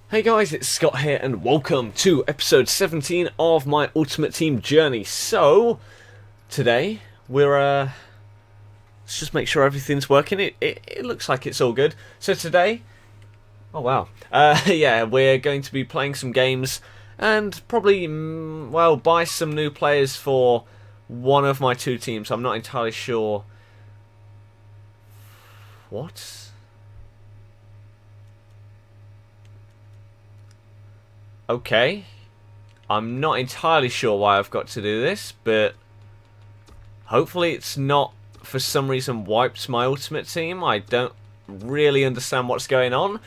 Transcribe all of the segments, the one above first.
Hey guys, it's Scott here and welcome to episode 17 of my Ultimate Team journey. So, today we're, let's just make sure everything's working. It looks like it's all good. So today, oh wow, yeah, we're going to be playing some games and probably, well, buy some new players for one of my two teams. I'm not entirely sure. What? Okay. I'm not entirely sure why I've got to do this, but hopefully it's not for some reason wiped my Ultimate Team. I don't really understand what's going on.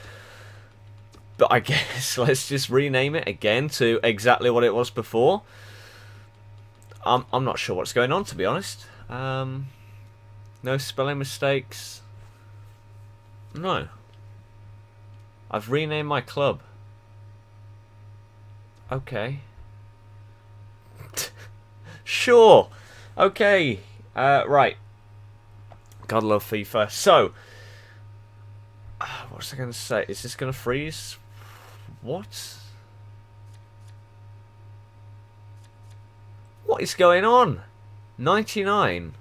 But I guess let's just rename it again to exactly what it was before. I'm not sure what's going on, to be honest. No spelling mistakes. No. I've renamed my club. Okay. Sure. Okay. Right. God love FIFA. So, what was I going to say? Is this going to freeze? What? What is going on? 99.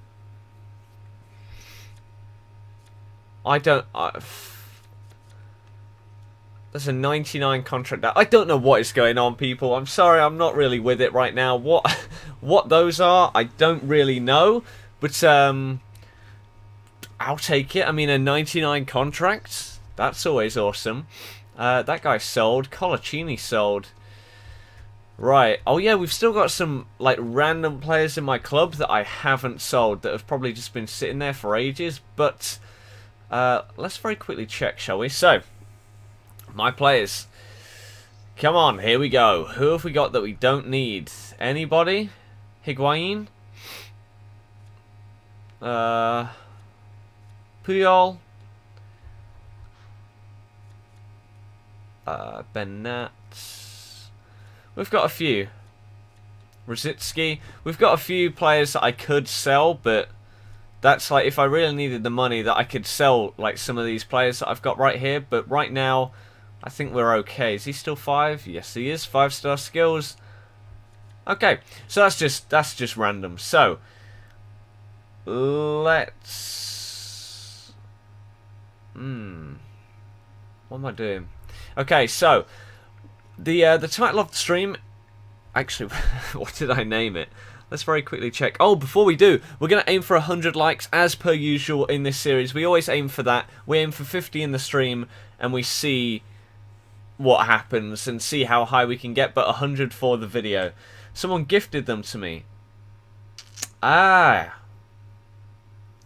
There's a 99 contract. I don't know what is going on, people. I'm sorry, I'm not really with it right now. What those are, I don't really know. But I'll take it. I mean, a 99 contract, that's always awesome. That guy sold. Colaccini sold. Right. Oh yeah, we've still got some like random players in my club that I haven't sold that have probably just been sitting there for ages. But let's very quickly check, shall we? So, my players. Come on, here we go. Who have we got that we don't need? Anybody? Higuain? Puyol? Bennett? We've got a few. Rosicki? We've got a few players that I could sell, but that's like if I really needed the money that I could sell like some of these players that I've got right here. But right now, I think we're okay. Is he still 5? Yes, he is. 5-star skills. Okay, so that's just random. So let's. What am I doing? Okay, so the title of the stream. Actually, what did I name it? Let's very quickly check. Oh, before we do, we're going to aim for 100 likes as per usual in this series. We always aim for that. We aim for 50 in the stream, and we see what happens and see how high we can get, but 100 for the video. Someone gifted them to me. Ah,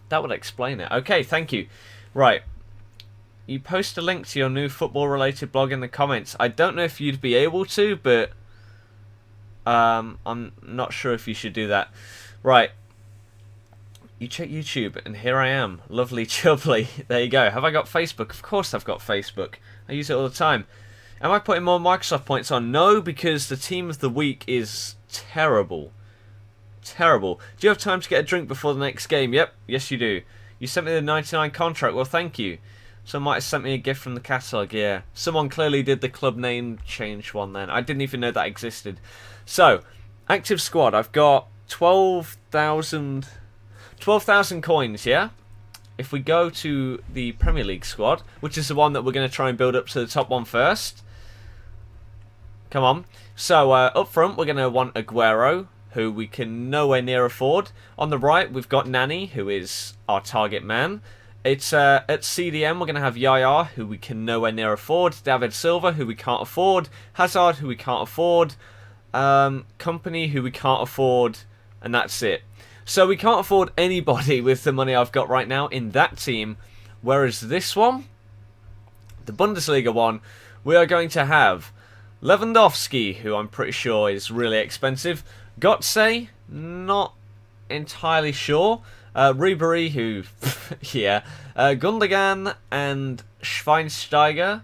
that would explain it. Okay, thank you. Right, you post a link to your new football related blog in the comments. I don't know if you'd be able to, but I'm not sure if you should do that. Right, you check YouTube and here I am, lovely chubbly. There you go. Have I got Facebook? Of course I've got Facebook. I use it all the time. Am I putting more Microsoft points on? No, because the team of the week is terrible. Terrible. Do you have time to get a drink before the next game? Yep, yes you do. You sent me the 99 contract. Well, thank you. Someone might have sent me a gift from the catalogue, yeah. Someone clearly did the club name change one then. I didn't even know that existed. So, active squad. I've got 12,000 coins, yeah? If we go to the Premier League squad, which is the one that we're going to try and build up to the top one first. Come on. So, up front, we're going to want Aguero, who we can nowhere near afford. On the right, we've got Nani, who is our target man. It's at CDM, we're going to have Yaya, who we can nowhere near afford. David Silva, who we can't afford. Hazard, who we can't afford. Company, who we can't afford. And that's it. So we can't afford anybody with the money I've got right now in that team. Whereas this one, the Bundesliga one, we are going to have Lewandowski, who I'm pretty sure is really expensive. Götze, not entirely sure. Ribery, who, yeah. Gundogan and Schweinsteiger,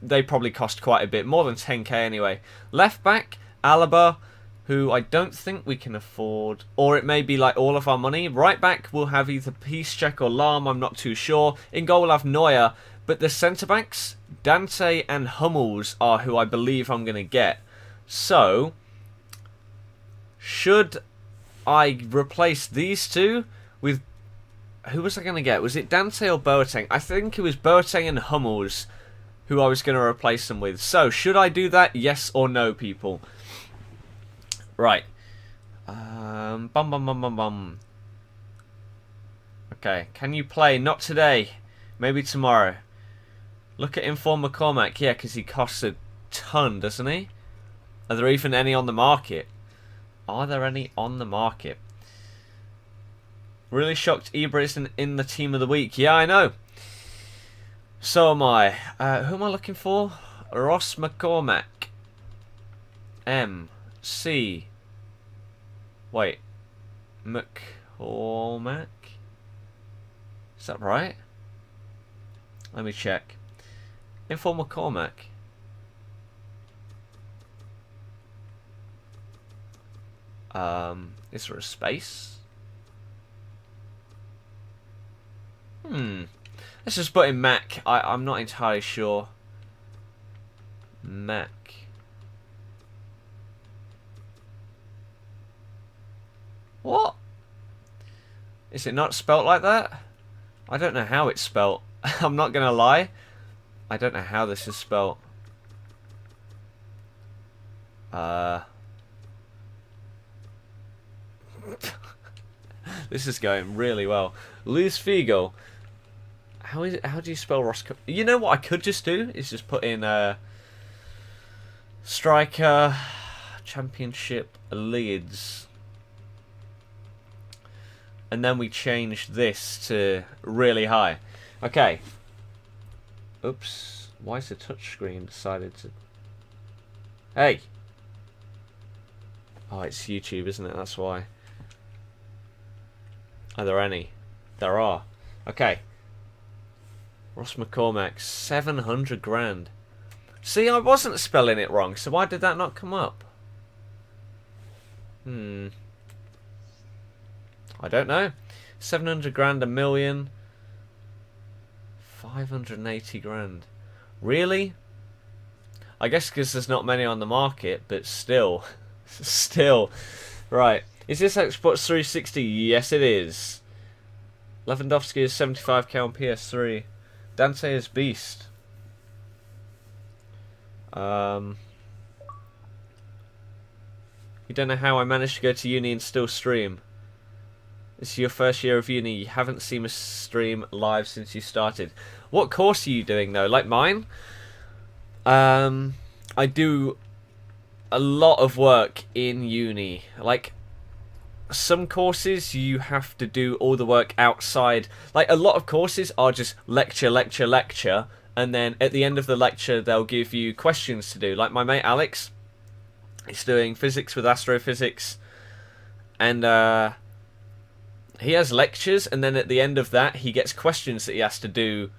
they probably cost quite a bit, more than 10k anyway. Left back, Alaba, who I don't think we can afford, or it may be like all of our money. Right back, we'll have either Piszczek or Lahm, I'm not too sure. In goal, we'll have Neuer, But the centre-backs, Dante and Hummels, are who I believe I'm going to get. So, should I replace these two with... Who was I going to get? Was it Dante or Boateng? I think it was Boateng and Hummels who I was going to replace them with. So, should I do that? Yes or no, people? Right. Okay, can you play? Not today. Maybe tomorrow. Look at Inform McCormack. Yeah, because he costs a ton, doesn't he? Are there even any on the market? Are there any on the market? Really shocked Ibra isn't in the team of the week. Yeah, I know. So am I. Who am I looking for? Ross McCormack. M.C. Wait. McCormack? Is that right? Let me check. Info McCormack. Is there a space? Let's just put in Mac. I'm not entirely sure. Mac. What? Is it not spelt like that? I don't know how it's spelt. I'm not gonna lie. I don't know how this is spelt. This is going really well. Luis Figo. How do you spell Roscoe? You know what I could just do is just put in striker championship Leeds. And then we change this to really high. Okay. Oops. Why is the touchscreen decided to... Hey! Oh, it's YouTube, isn't it? That's why. Are there any? There are. Okay. Ross McCormack, 700 grand. See, I wasn't spelling it wrong, so why did that not come up? I don't know. 700 grand, a million. 580 grand. Really? I guess because there's not many on the market, but still. Still. Right. Is this Xbox 360? Yes, it is. Lewandowski is 75k on PS3. Dante is Beast. You don't know how I managed to go to uni and still stream. This is your first year of uni. You haven't seen a stream live since you started. What course are you doing though? Like mine? I do a lot of work in uni. Like some courses you have to do all the work outside. Like a lot of courses are just lecture, lecture, lecture, and then at the end of the lecture they'll give you questions to do. Like my mate Alex, he's doing physics with astrophysics, and he has lectures, and then at the end of that he gets questions that he has to do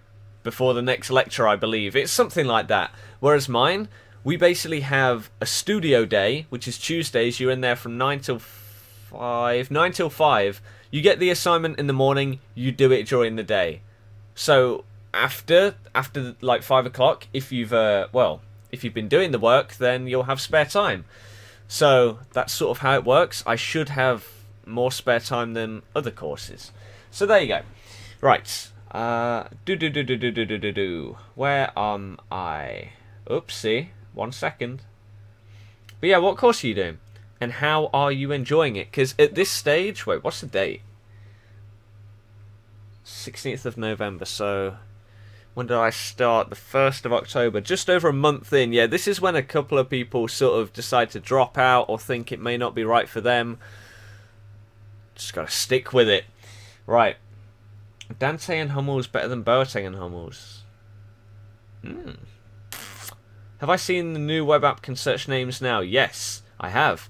before the next lecture, I believe. It's something like that. Whereas mine, we basically have a studio day, which is Tuesdays. You're in there from 9 till 5. 9 till 5. You get the assignment in the morning, you do it during the day. So after like 5 o'clock, if you've if you've been doing the work, then you'll have spare time. So that's sort of how it works. I should have more spare time than other courses. So there you go. Right. Where am I? Oopsie. 1 second. But yeah, what course are you doing? And how are you enjoying it? Because at this stage... Wait, what's the date? 16th of November. So when did I start? The 1st of October. Just over a month in. Yeah, this is when a couple of people sort of decide to drop out or think it may not be right for them. Just got to stick with it. Right. Dante and Hummels better than Boateng and Hummels. Have I seen the new web app can search names now? Yes, I have.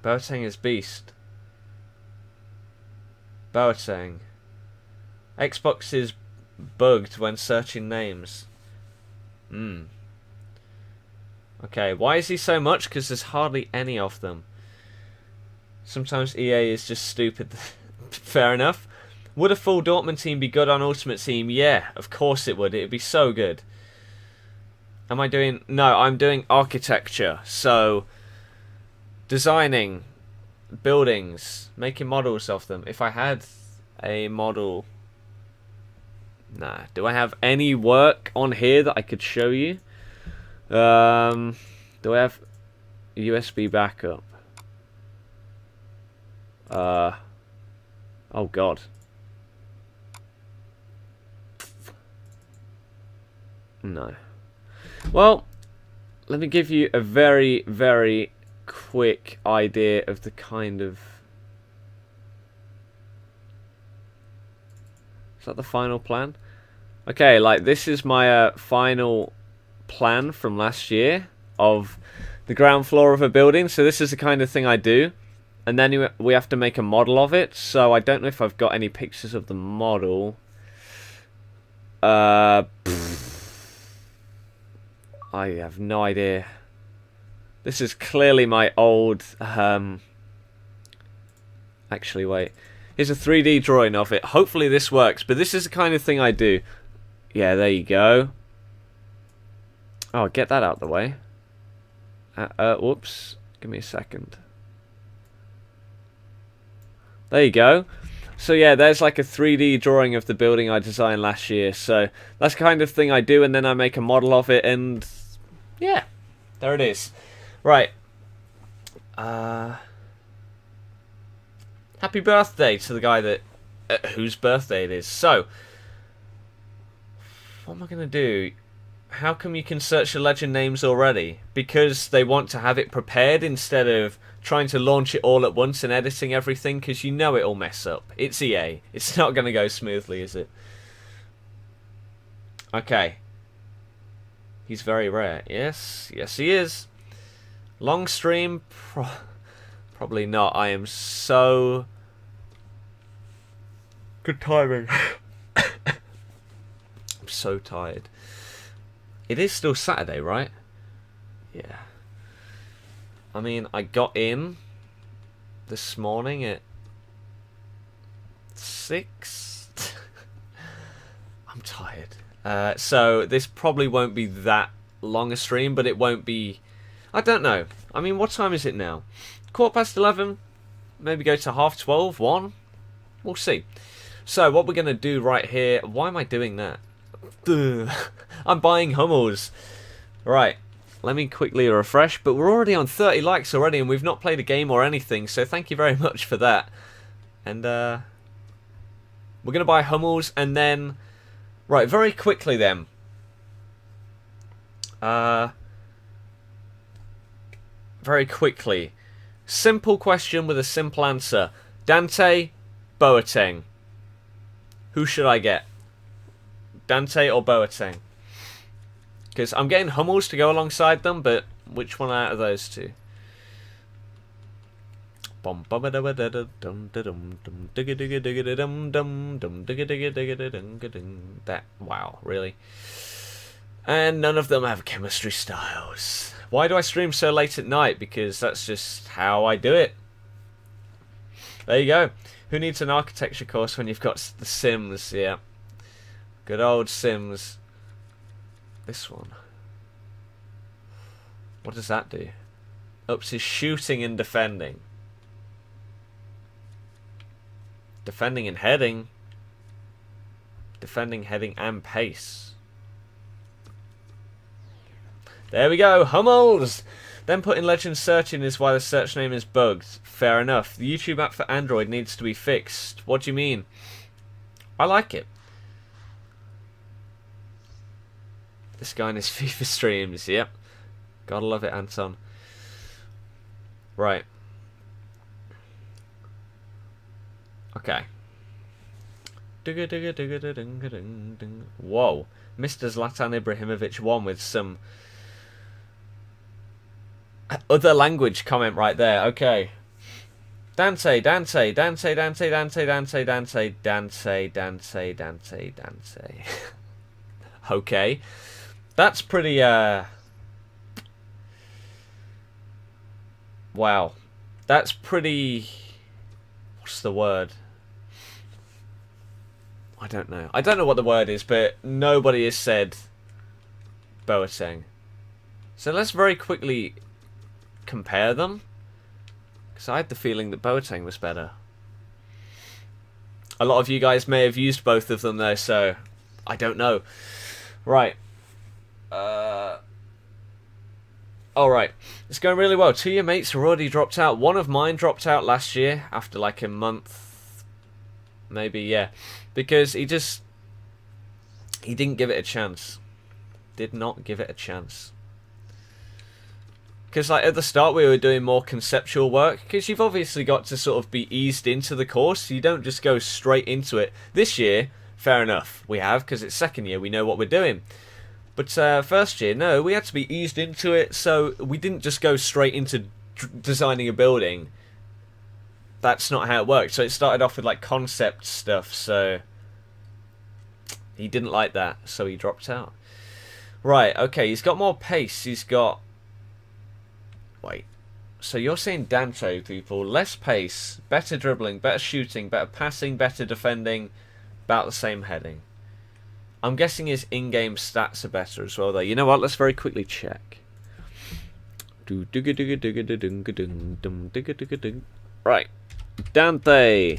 Boateng is Beast. Boateng. Xbox is bugged when searching names. Okay, why is he so much? Because there's hardly any of them. Sometimes EA is just stupid. Fair enough. Would a full Dortmund team be good on Ultimate Team? Yeah, of course it would. It would be so good. Am I doing... No, I'm doing architecture. So, designing buildings, making models of them. If I had a model... Nah. Do I have any work on here that I could show you? Do I have USB backup? Oh god. No. Well, let me give you a very, very quick idea of the kind of... Is that the final plan? Okay, like this is my final plan from last year of the ground floor of a building. So this is the kind of thing I do. And then we have to make a model of it. So I don't know if I've got any pictures of the model. I have no idea. This is clearly my old... Actually, wait. Here's a 3D drawing of it. Hopefully this works. But this is the kind of thing I do. Yeah, there you go. Oh, get that out of the way. Whoops. Give me a second. There you go. So yeah, there's like a 3D drawing of the building I designed last year. So that's the kind of thing I do, and then I make a model of it, and yeah, there it is. Right. Happy birthday to the guy that whose birthday it is. So, what am I gonna do? How come you can search the legend names already? Because they want to have it prepared instead of trying to launch it all at once and editing everything, because you know it'll mess up. It's EA. It's not going to go smoothly, is it? Okay. He's very rare. Yes. Yes, he is. Long stream? Probably not. I am so... Good timing. I'm so tired. It is still Saturday, right? Yeah. I mean, I got in this morning at 6. I'm tired. So this probably won't be that long a stream, but it won't be... I don't know. I mean, what time is it now? 11:15? Maybe go to 12:30, 1? We'll see. So what we're going to do right here... Why am I doing that? I'm buying Hummels. Right. Let me quickly refresh, but we're already on 30 likes already, and we've not played a game or anything, so thank you very much for that. And, we're going to buy Hummels, and then... Right, very quickly then. Very quickly. Simple question with a simple answer. Dante, Boateng. Who should I get? Dante or Boateng? Because I'm getting Hummels to go alongside them, but which one out of those two? That, wow, really? And none of them have chemistry styles. Why do I stream so late at night? Because that's just how I do it. There you go. Who needs an architecture course when you've got the Sims? Yeah. Good old Sims. This one. What does that do? Ups his shooting and defending. Defending and heading. Defending, heading, and pace. There we go. Hummels! Then putting legend searching is why the search name is bugged. Fair enough. The YouTube app for Android needs to be fixed. What do you mean? I like it. This guy in his FIFA streams, yep. Gotta love it, Anton. Right. Okay. Whoa. Mr. Zlatan Ibrahimovic won with some other language comment right there. Okay. Dante, Dante, Dante, Dante, Dante, Dante, Dante, Dante, Dante, Dante, Dante. Okay. That's pretty, wow. That's pretty... What's the word? I don't know. I don't know what the word is, but nobody has said Boateng. So let's very quickly compare them. Because I had the feeling that Boateng was better. A lot of you guys may have used both of them though, so I don't know. Right. Alright. It's going really well. 2 of your mates are already dropped out. One of mine dropped out last year after like a month. Maybe, yeah. Because he didn't give it a chance. Did not give it a chance. Because like at the start we were doing more conceptual work. Because you've obviously got to sort of be eased into the course. You don't just go straight into it. This year, fair enough, we have. Because it's second year, we know what we're doing. But first year, no, we had to be eased into it. So we didn't just go straight into designing a building. That's not how it worked. So it started off with like concept stuff. So he didn't like that. So he dropped out. Right, okay, he's got more pace. He's got... Wait. So you're saying Dante, people. Less pace, better dribbling, better shooting, better passing, better defending, about the same heading. I'm guessing his in-game stats are better as well, though. You know what? Let's very quickly check. Right. Dante.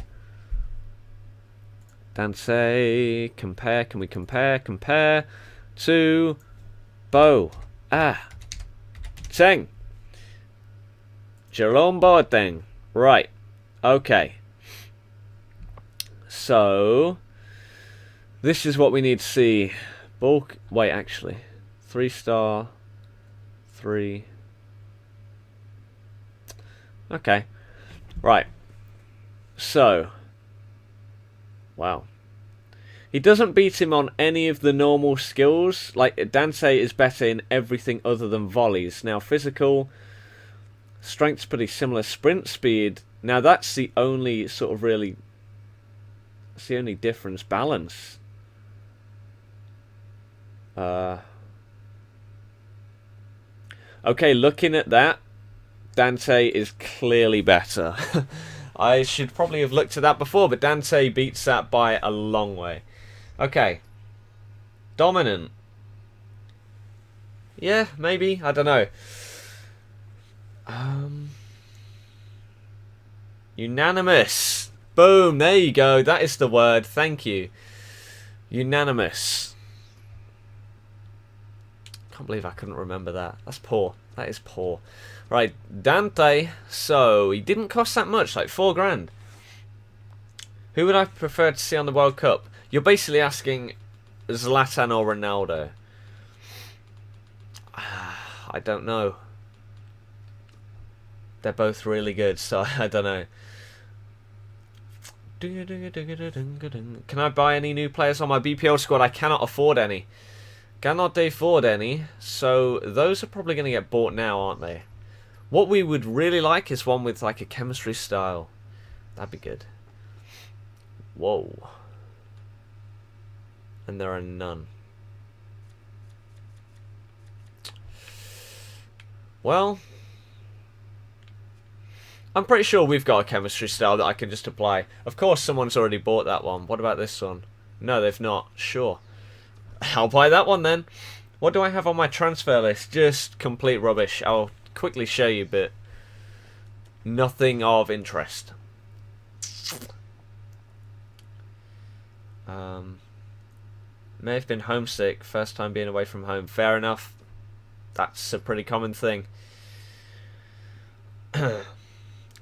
Dante. Compare. Can we compare? Compare to Bo. Teng. Jerome Boateng. Right. Okay. So... this is what we need to see. Bulk. Wait, actually. 3-star. 3. Okay. Right. So. Wow. He doesn't beat him on any of the normal skills. Like, Dante is better in everything other than volleys. Now, physical. Strength's pretty similar. Sprint speed. Now, that's the only sort of really... that's the only difference. Balance. Okay, looking at that, Dante is clearly better. I should probably have looked at that before, but Dante beats that by a long way. Okay. Dominant. Yeah, maybe. I don't know. Unanimous. Boom, there you go. That is the word. Thank you. Unanimous. Can't believe I couldn't remember that. That's poor. That is poor. Right, Dante. So, he didn't cost that much, like 4 grand. Who would I prefer to see on the World Cup? You're basically asking Zlatan or Ronaldo. I don't know. They're both really good, so I don't know. Can I buy any new players on my BPL squad? I cannot afford any. Cannot afford any, so those are probably going to get bought now, aren't they? What we would really like is one with like a chemistry style. That'd be good. Whoa. And there are none. Well, I'm pretty sure we've got a chemistry style that I can just apply. Of course, someone's already bought that one. What about this one? No, they've not. Sure. I'll buy that one then. What do I have on my transfer list? Just complete rubbish. I'll quickly show you, but nothing of interest. May have been homesick. First time being away from home. Fair enough. That's a pretty common thing.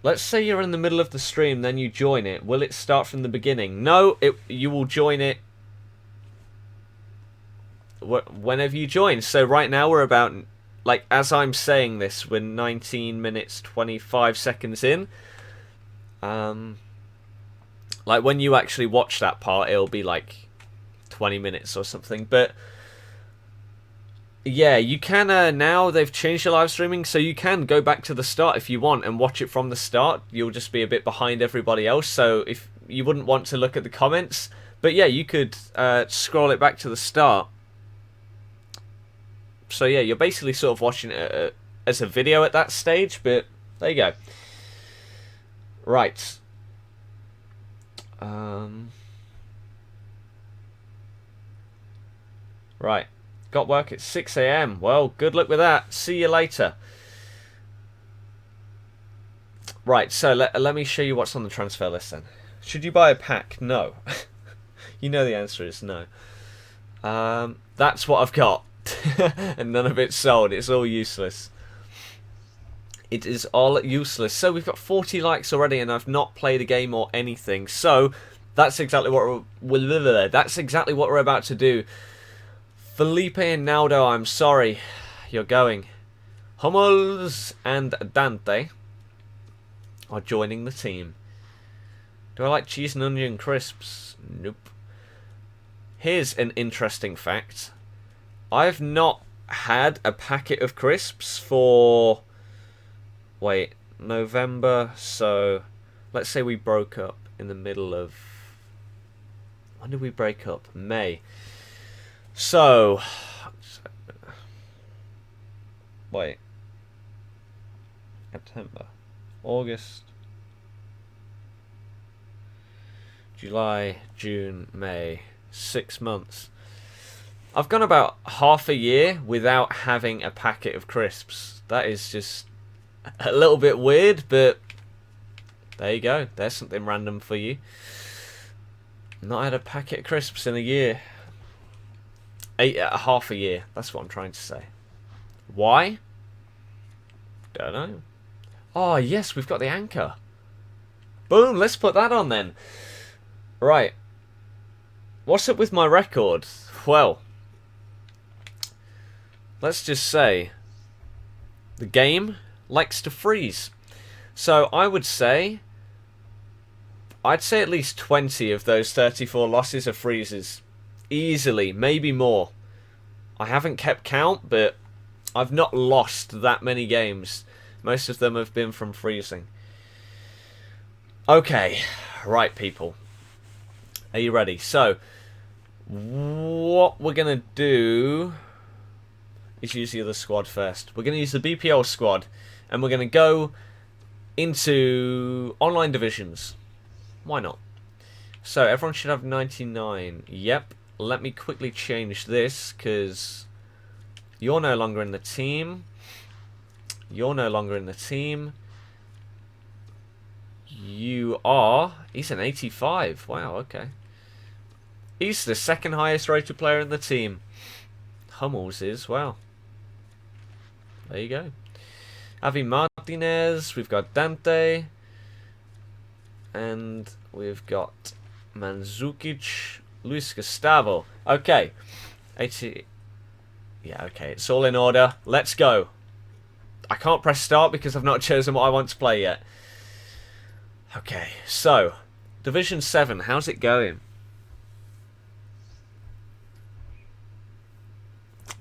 Let's say you're in the middle of the stream, then you join it. Will it start from the beginning? No, you will join it whenever you join. So right now we're about, like, as I'm saying this, we're 19 minutes 25 seconds in. Like when you actually watch that part, it'll be like 20 minutes or something. But yeah, you can now they've changed the live streaming, so you can go back to the start if you want and watch it from the start. You'll just be a bit behind everybody else, so if you wouldn't want to look at the comments, but yeah, you could scroll it back to the start. So yeah, you're basically sort of watching it as a video at that stage, but there you go. Right. Right. Got work at 6 a.m. Well, good luck with that. See you later. Right, so let me show you what's on the transfer list then. Should you buy a pack? No. You know the answer is no. That's what I've got. And none of it's sold. It's all useless. It is all useless. So we've got 40 likes already and I've not played a game or anything. So that's exactly what we're about to do. Felipe and Naldo, I'm sorry. You're going. Hummels and Dante are joining the team. Do I like cheese and onion crisps? Nope. Here's an interesting fact. I've not had a packet of crisps for... Wait, November, so... Let's say we broke up in the middle of... When did we break up? May. So... Wait. September. August. July, June, May. 6 months. I've gone about half a year without having a packet of crisps. That is just a little bit weird, but there you go. There's something random for you. Not had a packet of crisps in a year. Half a year. That's what I'm trying to say. Why? Don't know. Oh, yes, we've got the anchor. Boom, let's put that on then. Right. What's up with my record? Well, let's just say the game likes to freeze. So I would say, I'd say at least 20 of those 34 losses are freezes. Easily, maybe more. I haven't kept count, but I've not lost that many games. Most of them have been from freezing. Okay, right people. Are you ready? So, what we're going to do is use the other squad first. We're going to use the BPL squad, and we're going to go into online divisions. Why not? So, everyone should have 99. Yep. Let me quickly change this, because you're no longer in the team. You're no longer in the team. You are... He's an 85. Wow, okay. He's the second highest rated player in the team. Hummels is, wow. There you go. Javi Martinez, we've got Dante. And we've got Mandzukic, Luis Gustavo. Okay. 80... Yeah, okay, it's all in order. Let's go. I can't press start because I've not chosen what I want to play yet. Okay, so, Division 7, how's it going?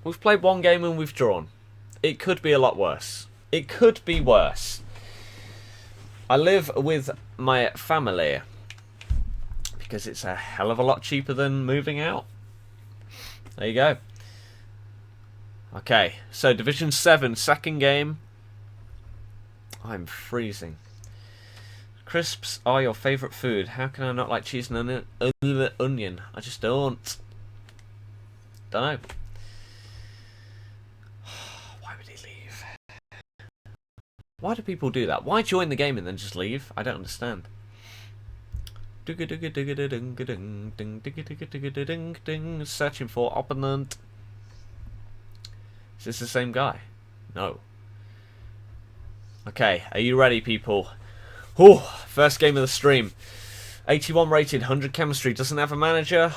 We've played one game and we've drawn. It could be a lot worse. It could be worse. I live with my family because it's a hell of a lot cheaper than moving out. There you go. Okay, so Division 7, second game. I'm freezing. Crisps are your favourite food. How can I not like cheese and onion? I just don't. Don't know. Why would he leave? Why do people do that? Why join the game and then just leave? I don't understand. Searching for opponent. Is this the same guy? No. Okay, are you ready, people? Oh, first game of the stream. 81 rated, 100 chemistry, doesn't have a manager.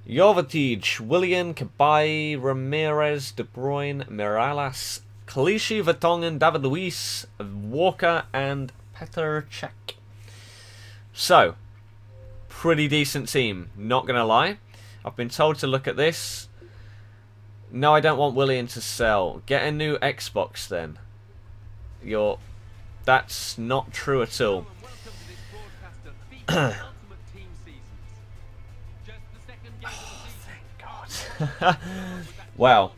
Jovetic, Willian, Cabaye, Ramirez, De Bruyne, Mirallas, Clichy, Vertonghen, David Luiz, Walker, and Petr Cech. So, pretty decent team, not going to lie. I've been told to look at this. No, I don't want Willian to sell. Get a new Xbox then. That's not true at all. Oh, thank God. Wow.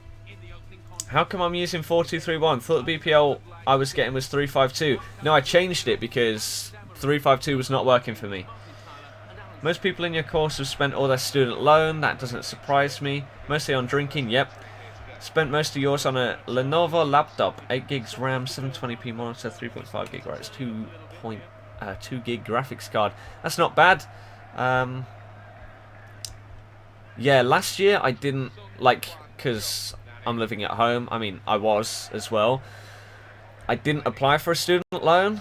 How come I'm using 4231? Thought the BPL I was getting was 352. No, I changed it because 352 was not working for me. Most people in your course have spent all their student loan. That doesn't surprise me. Mostly on drinking. Yep. Spent most of yours on a Lenovo laptop. 8 gigs RAM, 720p monitor, 3.5 gigabytes, 2 gig graphics card. That's not bad. Yeah, last year I didn't, like, because I'm living at home. I mean, I was as well. I didn't apply for a student loan.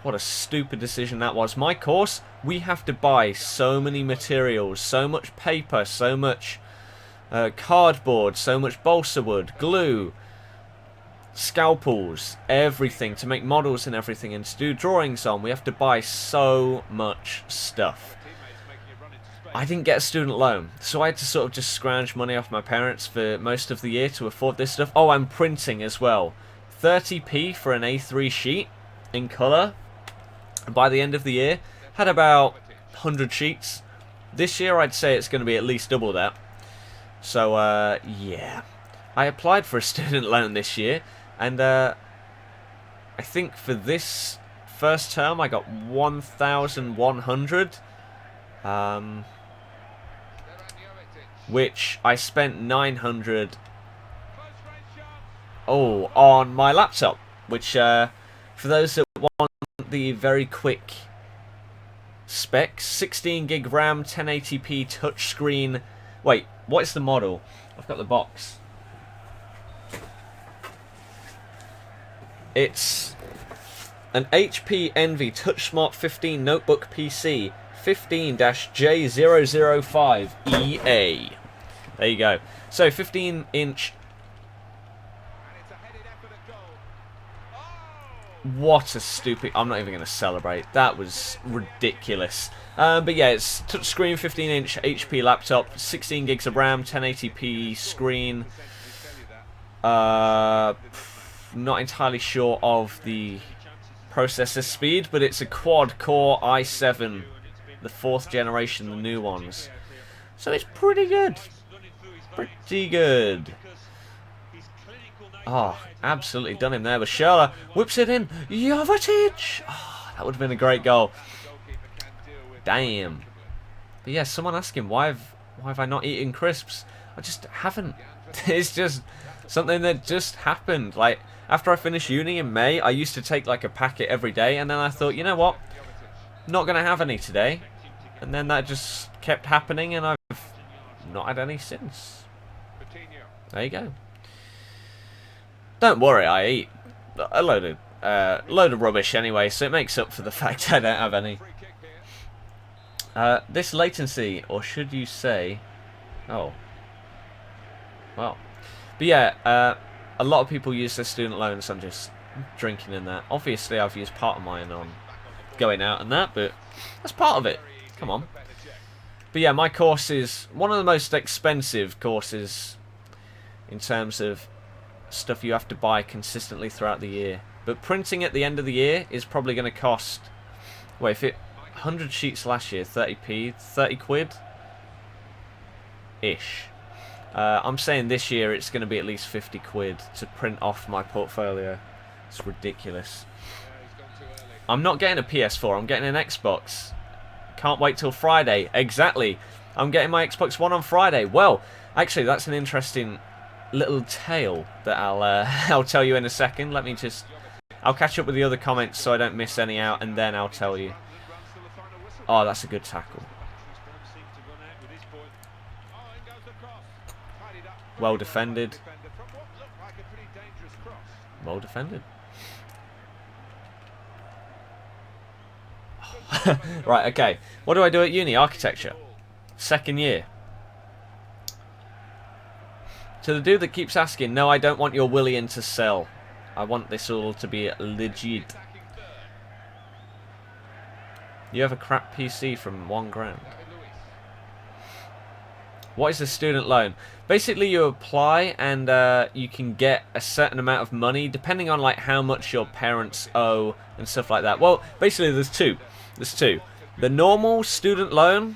What a stupid decision that was. My course, we have to buy so many materials, so much paper, so much cardboard, so much balsa wood, glue, scalpels, everything to make models and everything, and to do drawings on. We have to buy so much stuff. I didn't get a student loan, so I had to sort of just scrounge money off my parents for most of the year to afford this stuff. Oh, I'm printing as well. 30p for an A3 sheet in colour. By the end of the year, had about 100 sheets. This year, I'd say it's going to be at least double that. So, yeah. I applied for a student loan this year, and I think for this first term, I got 1,100. Which I spent 900 on my laptop, which for those that want the very quick specs, 16 gig RAM, 1080p touchscreen. Wait, what is the model? I've got the box. It's an HP Envy TouchSmart 15 notebook PC 15-J005EA. There you go. So 15-inch. What a stupid... I'm not even going to celebrate. That was ridiculous. But yeah, it's touchscreen, 15-inch HP laptop, 16 gigs of RAM, 1080p screen. Not entirely sure of the processor speed, but it's a quad-core i7, the 4th generation, the new ones. So it's pretty good. Pretty good. Oh, absolutely done him there. But Sherla whips it in. Jovetic! Oh, that would have been a great goal. Damn. But yeah, someone asking, why have I not eaten crisps? I just haven't. It's just something that just happened. Like, after I finished uni in May, I used to take like a packet every day, and then I thought, you know what? Not going to have any today. And then that just kept happening, and I've not had any since. There you go. Don't worry, I eat a load of rubbish anyway, so it makes up for the fact I don't have any. This latency, or should you say... Oh. Well. But yeah, a lot of people use their student loans on just drinking and that. Obviously, I've used part of mine on going out and that, but that's part of it. Come on. But yeah, my course is one of the most expensive courses in terms of stuff you have to buy consistently throughout the year. But printing at the end of the year is probably going to cost... Wait, if it... 100 sheets last year, 30p, 30 quid? Ish. I'm saying this year it's going to be at least 50 quid to print off my portfolio. It's ridiculous. I'm not getting a PS4, I'm getting an Xbox. Can't wait till Friday. Exactly. I'm getting my Xbox One on Friday. Well, actually, that's an interesting little tale that I'll tell you in a second. Let me just... I'll catch up with the other comments so I don't miss any out, and then I'll tell you. Oh, that's a good tackle. Well defended. Well defended. Right, okay. What do I do at uni? Architecture. Second year. To the dude that keeps asking, no, I don't want your Willian to sell. I want this all to be legit. You have a crap PC from £1,000. What is a student loan? Basically, you apply and you can get a certain amount of money depending on like how much your parents owe and stuff like that. Well, basically, there's two. There's two. The normal student loan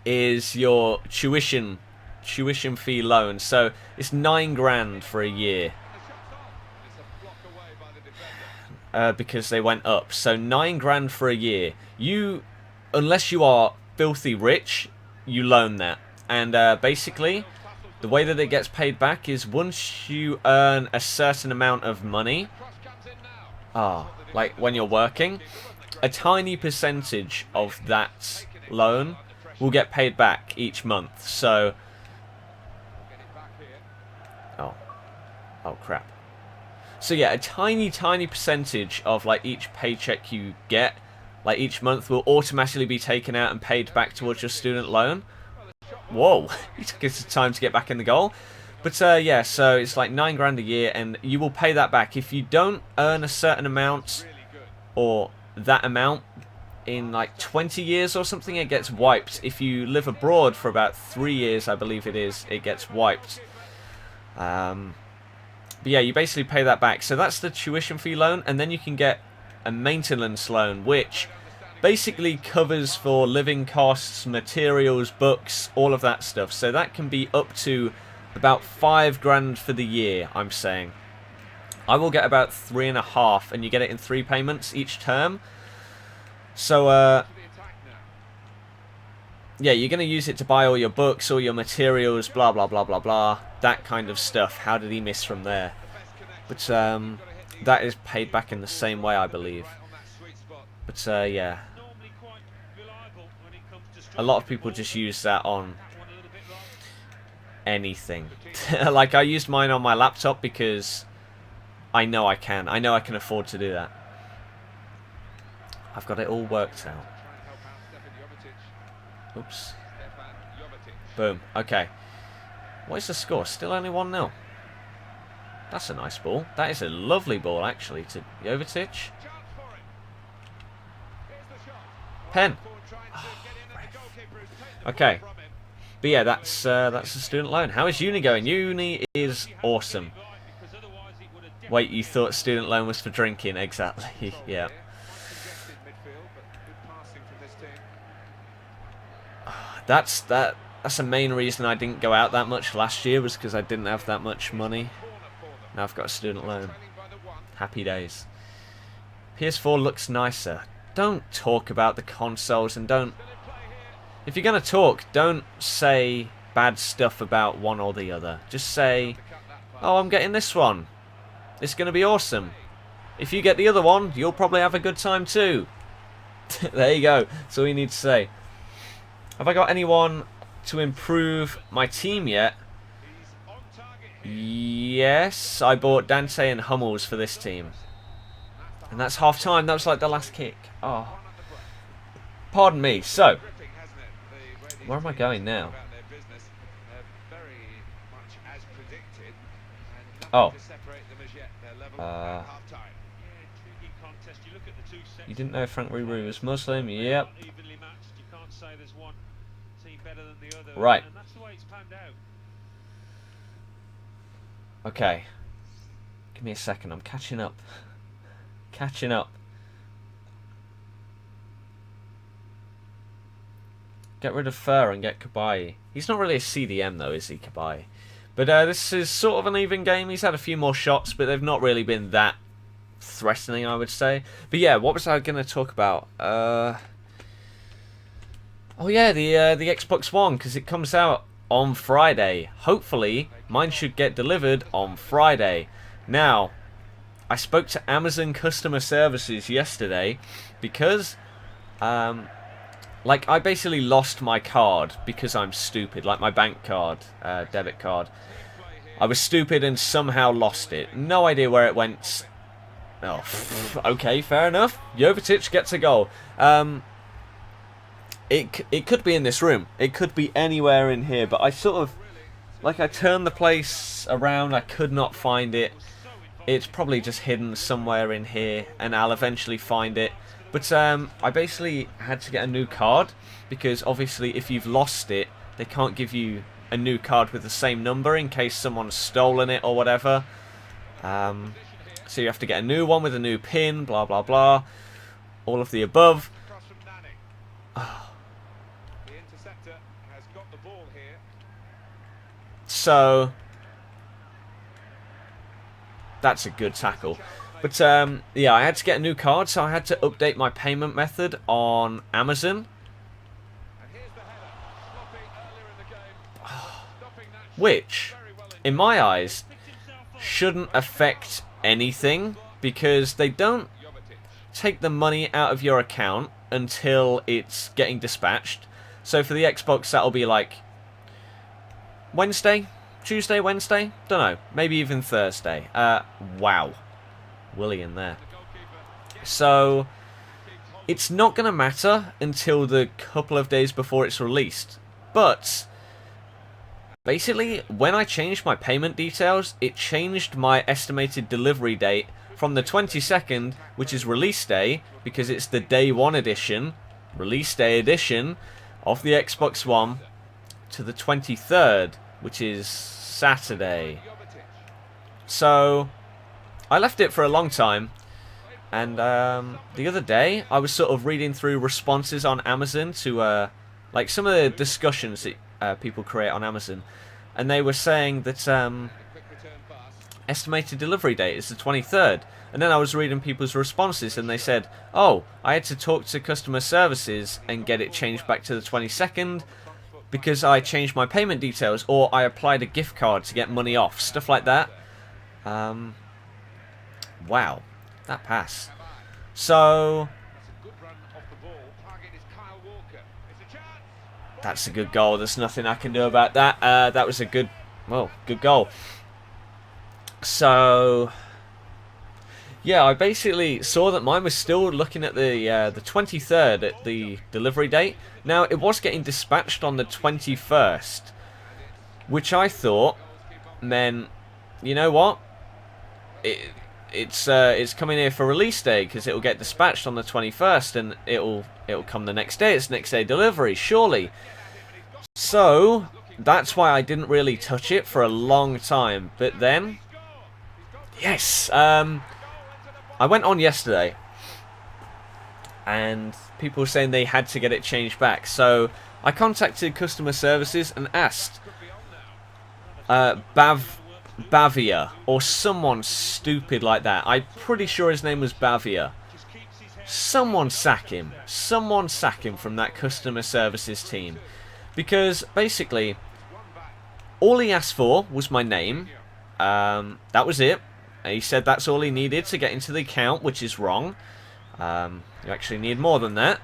is your tuition fee loan. So it's £9,000 for a year. Because they went up. So £9,000 for a year. You unless you are filthy rich, you loan that. And basically, the way that it gets paid back is once you earn a certain amount of money, like when you're working, a tiny percentage of that loan will get paid back each month. So, oh crap. So yeah, a tiny percentage of like each paycheck you get, like each month, will automatically be taken out and paid back towards your student loan. Whoa, he took his time to get back in the goal. But yeah, so it's like 9 grand a year, and you will pay that back. If you don't earn a certain amount, or that amount, in like 20 years or something, it gets wiped. If you live abroad for about 3 years, I believe it is, it gets wiped. But yeah, you basically pay that back. So that's the tuition fee loan, and then you can get a maintenance loan, which basically covers for living costs, materials, books, all of that stuff. So that can be up to about 5 grand for the year, I'm saying. I will get about 3.5, and you get it in 3 payments each term. So, yeah, you're going to use it to buy all your books, all your materials, blah, blah, blah, blah, blah. That kind of stuff. How did he miss from there? But, that is paid back in the same way, I believe. But, yeah. A lot of people just use that on anything. Like, I used mine on my laptop because I know I can. I know I can afford to do that. I've got it all worked out. Oops. Boom. Okay. What is the score? Still only 1-0. That's a nice ball. That is a lovely ball, actually, to Jovetic. Pen. Oh, okay. But yeah, that's a student loan. How is uni going? Uni is awesome. Wait, you thought student loan was for drinking? Exactly. Yeah. That's the main reason I didn't go out that much last year, was because I didn't have that much money. Now I've got a student loan. Happy days. PS4 looks nicer. Don't talk about the consoles, and don't... If you're going to talk, don't say bad stuff about one or the other. Just say, oh, I'm getting this one. It's going to be awesome. If you get the other one, you'll probably have a good time too. There you go. That's all you need to say. Have I got anyone to improve my team yet? Yes, I bought Dante and Hummels for this team. And that's half time. That was like the last kick. Oh. Pardon me. So, where am I going now? Oh. You didn't know Frank Ruru was Muslim? Yep. Right. Okay. Give me a second. I'm catching up. Catching up. Get rid of Fur and get Kabai. He's not really a CDM though, is he, Kabai? But this is sort of an even game. He's had a few more shots, but they've not really been that threatening, I would say. But yeah, what was I going to talk about? Oh yeah, the Xbox One, because it comes out on Friday. Hopefully, mine should get delivered on Friday. Now, I spoke to Amazon customer services yesterday because, like, I basically lost my card because I'm stupid, like my bank card, debit card. I was stupid and somehow lost it. No idea where it went. Oh, okay, fair enough. Jovetic gets a goal. It could be in this room. It could be anywhere in here, but I sort of, like, I turned the place around. I could not find it. It's probably just hidden somewhere in here, and I'll eventually find it. But I basically had to get a new card, because obviously if you've lost it, they can't give you a new card with the same number in case someone's stolen it or whatever. So you have to get a new one with a new pin, blah, blah, blah. All of the above. So, that's a good tackle. But, yeah, I had to get a new card, so I had to update my payment method on Amazon. which, in my eyes, shouldn't affect anything because they don't take the money out of your account until it's getting dispatched. So for the Xbox, that'll be like Wednesday, Tuesday, Wednesday, don't know, maybe even Thursday. Wow, Willie in there. So it's not going to matter until the couple of days before it's released. But basically, when I changed my payment details, it changed my estimated delivery date from the 22nd, which is release day, because it's the day one edition, release day edition of the Xbox One, to the 23rd, which is Saturday. So I left it for a long time. And the other day, I was sort of reading through responses on Amazon to like some of the discussions that people create on Amazon, and they were saying that estimated delivery date is the 23rd. And then I was reading people's responses, and they said, "Oh, I had to talk to customer services and get it changed back to the 22nd because I changed my payment details, or I applied a gift card to get money off," stuff like that. Wow. That pass. So that's a good goal. There's nothing I can do about that. That was a good goal. So yeah, I basically saw that mine was still looking at the 23rd at the delivery date. Now it was getting dispatched on the 21st, which I thought meant, you know what? It's coming here for release day because it'll get dispatched on the 21st and it'll come the next day. It's next day delivery, surely. So that's why I didn't really touch it for a long time. But then, yes, I went on yesterday and people were saying they had to get it changed back. So I contacted customer services and asked Bavia, or someone stupid like that. I'm pretty sure his name was Bavia. Someone sack him. Someone sack him from that customer services team. Because basically, all he asked for was my name. That was it. He said that's all he needed to get into the account, which is wrong. You actually need more than that.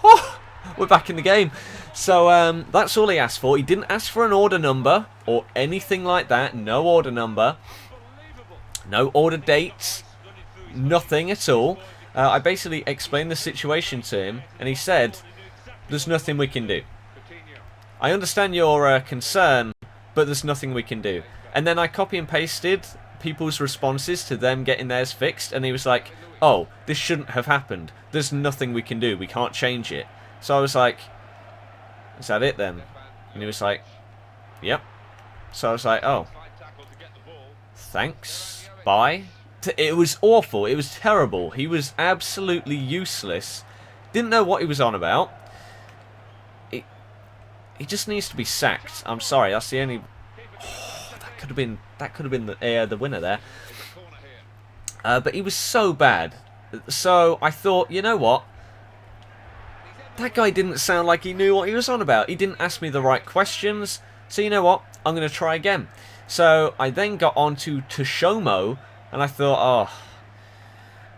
Oh, we're back in the game. So that's all he asked for. He didn't ask for an order number or anything like that. No order number. No order dates. Nothing at all. I basically explained the situation to him, and he said, "There's nothing we can do. I understand your concern, but there's nothing we can do." And then I copy and pasted people's responses to them getting theirs fixed, and he was like, "Oh, this shouldn't have happened. There's nothing we can do. We can't change it." So I was like, "Is that it then?" And he was like, "Yep." So I was like, "Oh, thanks, bye." It was awful. It was terrible. He was absolutely useless. Didn't know what he was on about. He just needs to be sacked. I'm sorry. That's the only. Oh, that could have been the winner there. But he was so bad. So I thought, you know what? That guy didn't sound like he knew what he was on about. He didn't ask me the right questions. So you know what? I'm going to try again. So I then got on to Toshomo, and I thought, oh,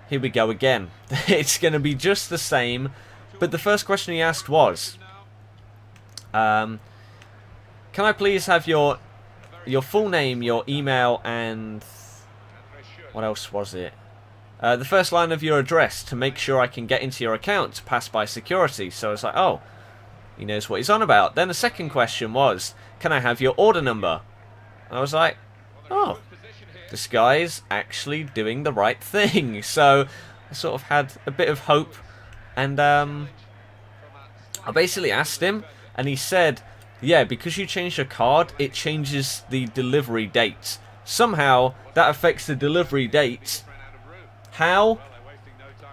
here we go again. It's going to be just the same. But the first question he asked was, can I please have your full name, your email, and what else was it? The first line of your address to make sure I can get into your account to pass by security. So I was like, oh, he knows what he's on about. Then the second question was, can I have your order number? And I was like, oh, this guy's actually doing the right thing. So I sort of had a bit of hope. And I basically asked him, and he said, yeah, because you changed your card, it changes the delivery date. Somehow, that affects the delivery date. How?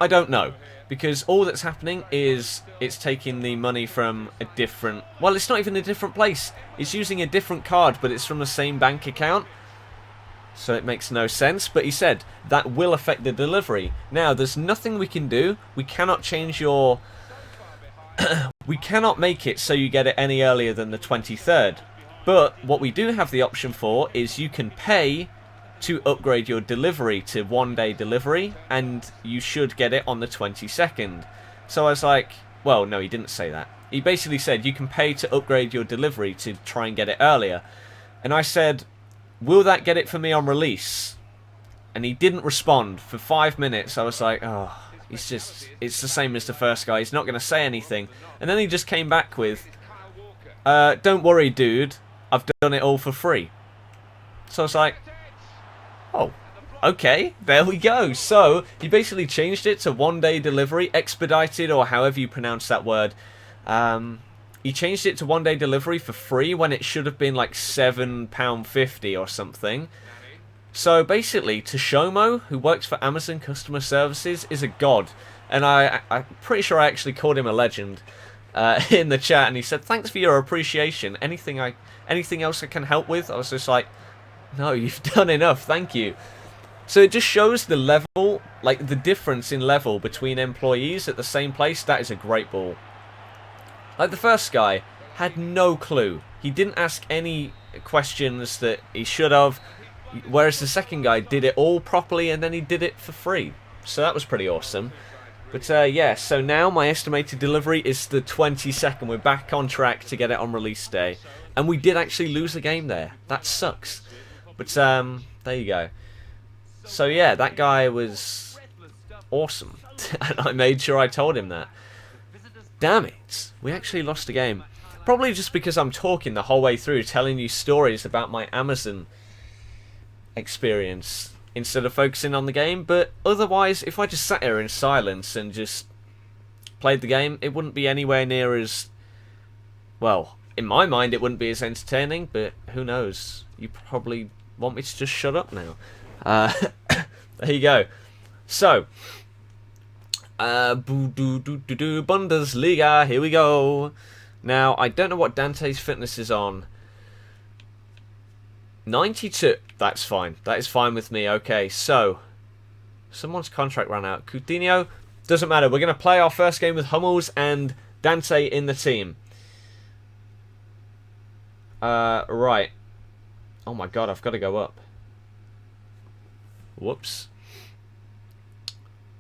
I don't know. Because all that's happening is it's taking the money from a different... Well, it's not even a different place. It's using a different card, but it's from the same bank account. So it makes no sense. But he said that will affect the delivery. Now, there's nothing we can do. We cannot change your... we cannot make it so you get it any earlier than the 23rd. But what we do have the option for is you can pay to upgrade your delivery to 1-day delivery, and you should get it on the 22nd. So I was like, well, no, he didn't say that. He basically said you can pay to upgrade your delivery to try and get it earlier. And I said, will that get it for me on release? And he didn't respond for 5 minutes. I was like, oh, it's the same as the first guy. He's not going to say anything. And then he just came back with, don't worry, dude. I've done it all for free. So I was like, oh, okay, there we go. So he basically changed it to 1-day delivery, expedited, or however you pronounce that word. He changed it to 1-day delivery for free when it should have been like £7.50 or something. So basically, Toshomo, who works for Amazon Customer Services, is a god. And I'm pretty sure I actually called him a legend in the chat. And he said, thanks for your appreciation. Anything else I can help with? I was just like, no, you've done enough. Thank you. So it just shows the level, like the difference in level between employees at the same place. That is a great ball. Like the first guy had no clue. He didn't ask any questions that he should have. Whereas the second guy did it all properly and then he did it for free. So that was pretty awesome. But yeah, so now my estimated delivery is the 22nd. We're back on track to get it on release day. And we did actually lose a game there. That sucks. But there you go. So yeah, that guy was awesome. And I made sure I told him that. Damn it. We actually lost a game. Probably just because I'm talking the whole way through, telling you stories about my Amazon experience instead of focusing on the game. But otherwise, if I just sat here in silence and just played the game, it wouldn't be anywhere near as, well, in my mind it wouldn't be as entertaining, but who knows. You probably want me to just shut up now. There you go. So Bundesliga, here we go. Now I don't know what Dante's fitness is on. 92. That's fine. That is fine with me. Okay, so someone's contract ran out. Coutinho, doesn't matter. We're going to play our first game with Hummels and Dante in the team. Right. Oh my god, I've got to go up. Whoops.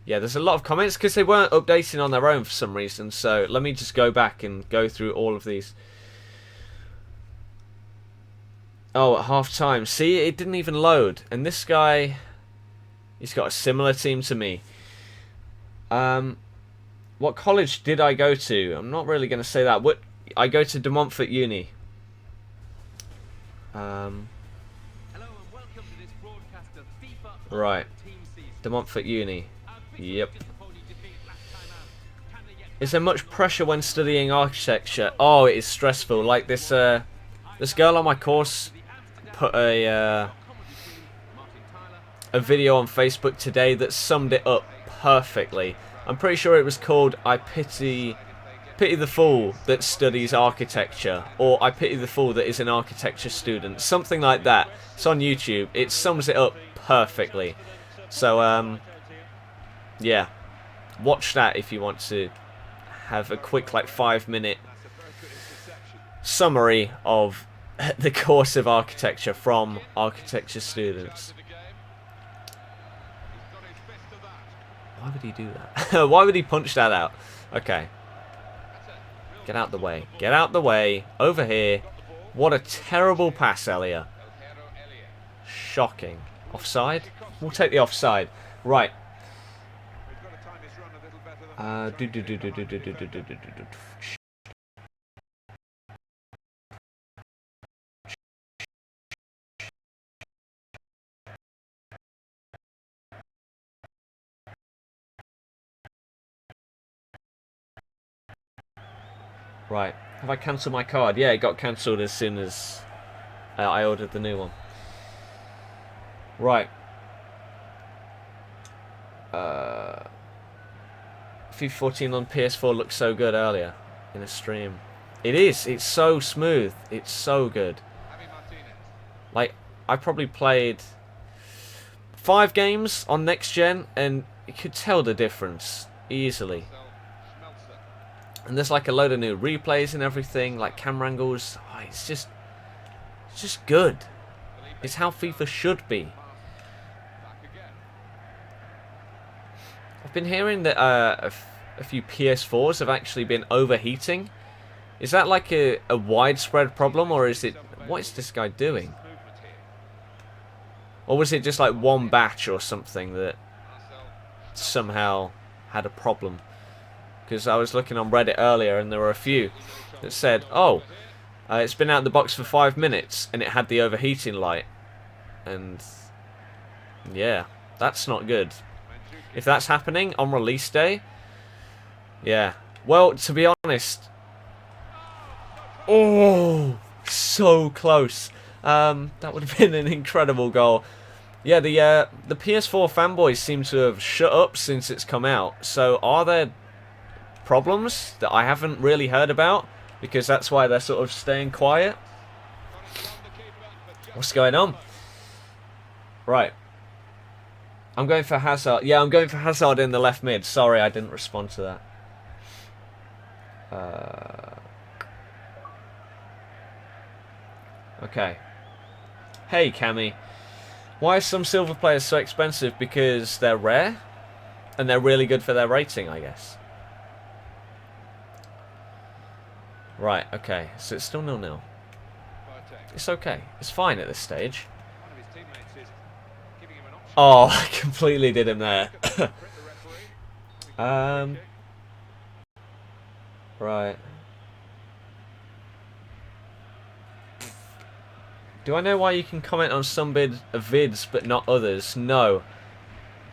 Yeah, there's a lot of comments because they weren't updating on their own for some reason. So let me just go back and go through all of these. Oh, at half time. See, it didn't even load. And this guy, he's got a similar team to me. What college did I go to? I'm not really going to say that. What I go to De Montfort Uni. Right. De Montfort Uni. Yep. Is there much pressure when studying architecture? Oh, it is stressful. Like this this girl on my course put a video on Facebook today that summed it up perfectly. I'm pretty sure it was called I pity the fool that studies architecture, or I pity the fool that is an architecture student. Something like that. It's on YouTube. It sums it up perfectly. So yeah, watch that if you want to have a quick like 5-minute summary of the course of architecture from architecture students. Why would he do that? Why would he punch that out? Okay. Get out the way. Get out the way. Over here. What a terrible pass, Elia. Shocking. Offside? We'll take the offside. Right. Right. Have I cancelled my card? Yeah, it got cancelled as soon as I ordered the new one. Right. FIFA 14 on PS4 looked so good earlier in a stream. It is. It's so smooth. It's so good. Like, I probably played 5 games on next gen and you could tell the difference easily. And there's like a load of new replays and everything, like camera angles. Oh, it's just It's just good. It's how FIFA should be. I've been hearing that a few PS4s have actually been overheating. Is that like a widespread problem, or is it... What is this guy doing? Or was it just like one batch or something that somehow had a problem? Because I was looking on Reddit earlier and there were a few that said, oh, it's been out of the box for 5 minutes and it had the overheating light. And yeah, that's not good. If that's happening on release day, yeah. Well, to be honest, oh, so close. That would have been an incredible goal. Yeah, the PS4 fanboys seem to have shut up since it's come out. So are there problems that I haven't really heard about? Because that's why they're sort of staying quiet. What's going on? Right. I'm going for Hazard. Yeah, I'm going for Hazard in the left mid. Sorry, I didn't respond to that. Okay. Hey, Cammy. Why are some silver players so expensive? Because they're rare? And they're really good for their rating, I guess. Right, okay. So it's still 0-0. It's okay. It's fine at this stage. Oh, I completely did him there. Right. Do I know why you can comment on some vids but not others? No.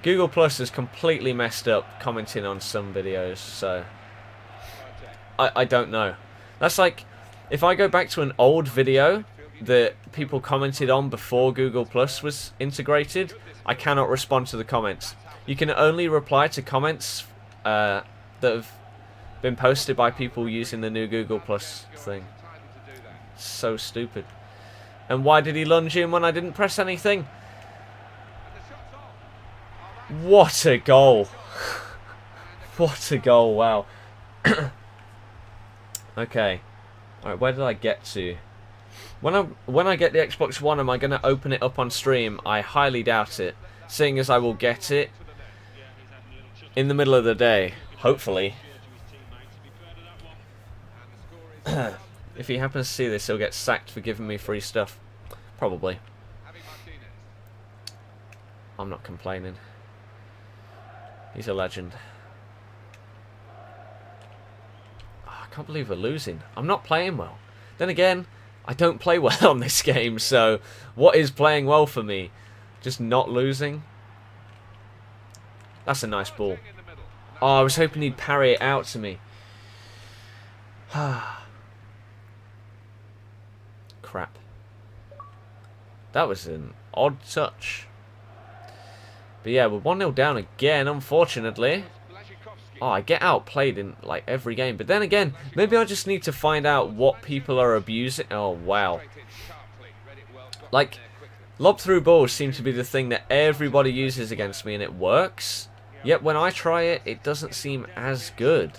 Google Plus has completely messed up commenting on some videos, so I don't know. That's like, if I go back to an old video that people commented on before Google Plus was integrated, I cannot respond to the comments. You can only reply to comments that have been posted by people using the new Google Plus thing. So stupid. And why did he lunge in when I didn't press anything? What a goal. What a goal, wow. Okay. Alright, where did I get to? When I get the Xbox One, am I going to open it up on stream? I highly doubt it. Seeing as I will get it in the middle of the day. Hopefully. If he happens to see this, he'll get sacked for giving me free stuff. Probably. I'm not complaining. He's a legend. Oh, I can't believe we're losing. I'm not playing well. Then again, I don't play well on this game, so what is playing well for me? Just not losing? That's a nice ball. Oh, I was hoping he'd parry it out to me. Crap. That was an odd touch. But yeah, we're 1-0 down again, unfortunately. Oh, I get outplayed in like every game. But then again, maybe I just need to find out what people are abusing. Oh, wow. Like, lob through balls seem to be the thing that everybody uses against me, and it works. Yet when I try it, it doesn't seem as good.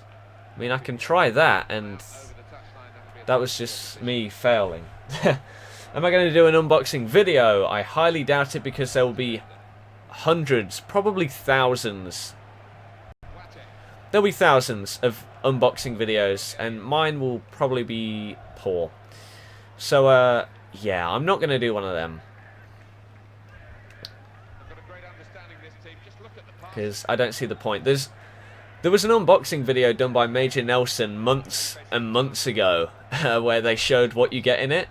I mean, I can try that, and that was just me failing. Am I going to do an unboxing video? I highly doubt it, because there will be hundreds, probably thousands. There'll be thousands of unboxing videos, and mine will probably be poor. So, yeah, I'm not going to do one of them. Because I don't see the point. There was an unboxing video done by Major Nelson months and months ago where they showed what you get in it.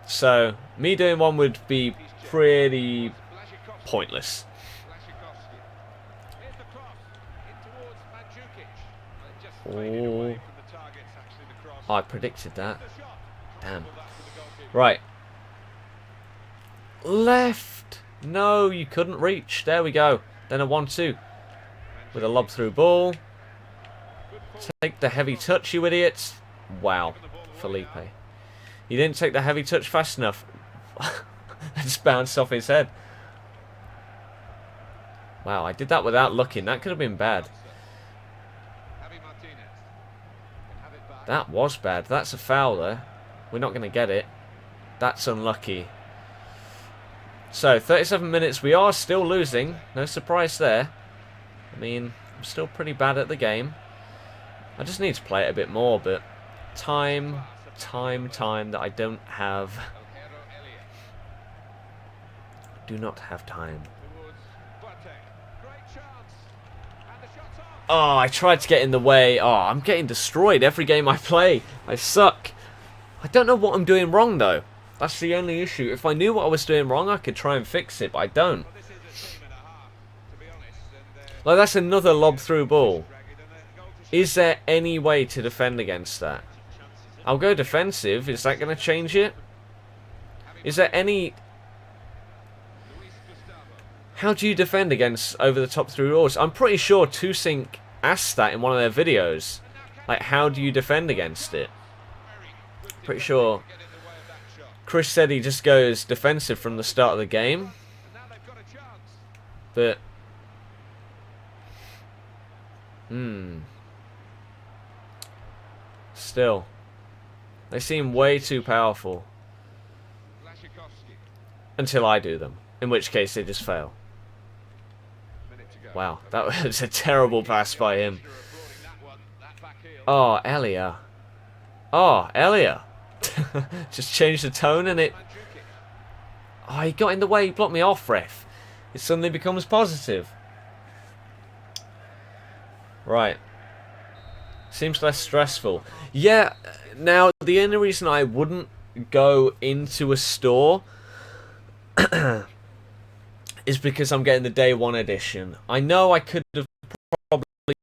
So me doing one would be pretty pointless. Oh, I predicted that. Damn. Right. Left. No, you couldn't reach. There we go. Then a 1-2 with a lob through ball. Take the heavy touch, you idiots. Wow, Felipe. He didn't take the heavy touch fast enough. It just bounced off his head. Wow, I did that without looking. That could have been bad. That was bad. That's a foul there. We're not going to get it. That's unlucky. So, 37 minutes. We are still losing. No surprise there. I mean, I'm still pretty bad at the game. I just need to play it a bit more, but time that I don't have. Do not have time. Oh, I tried to get in the way. Oh, I'm getting destroyed every game I play. I suck. I don't know what I'm doing wrong, though. That's the only issue. If I knew what I was doing wrong, I could try and fix it, but I don't. Like, that's another lob-through ball. Is there any way to defend against that? I'll go defensive. Is that going to change it? Is there any... How do you defend against over-the-top through balls? I'm pretty sure 2Sync asked that in one of their videos. Like, how do you defend against it? Pretty sure Chris said he just goes defensive from the start of the game. But... Still. They seem way too powerful. Until I do them. In which case they just fail. Wow, that was a terrible pass by him. Oh, Elia. Oh, Elia. Just changed the tone and it... Oh, he got in the way. He blocked me off, ref. It suddenly becomes positive. Right. Seems less stressful. Yeah, now, the only reason I wouldn't go into a store is because I'm getting the day one edition. I know I could have probably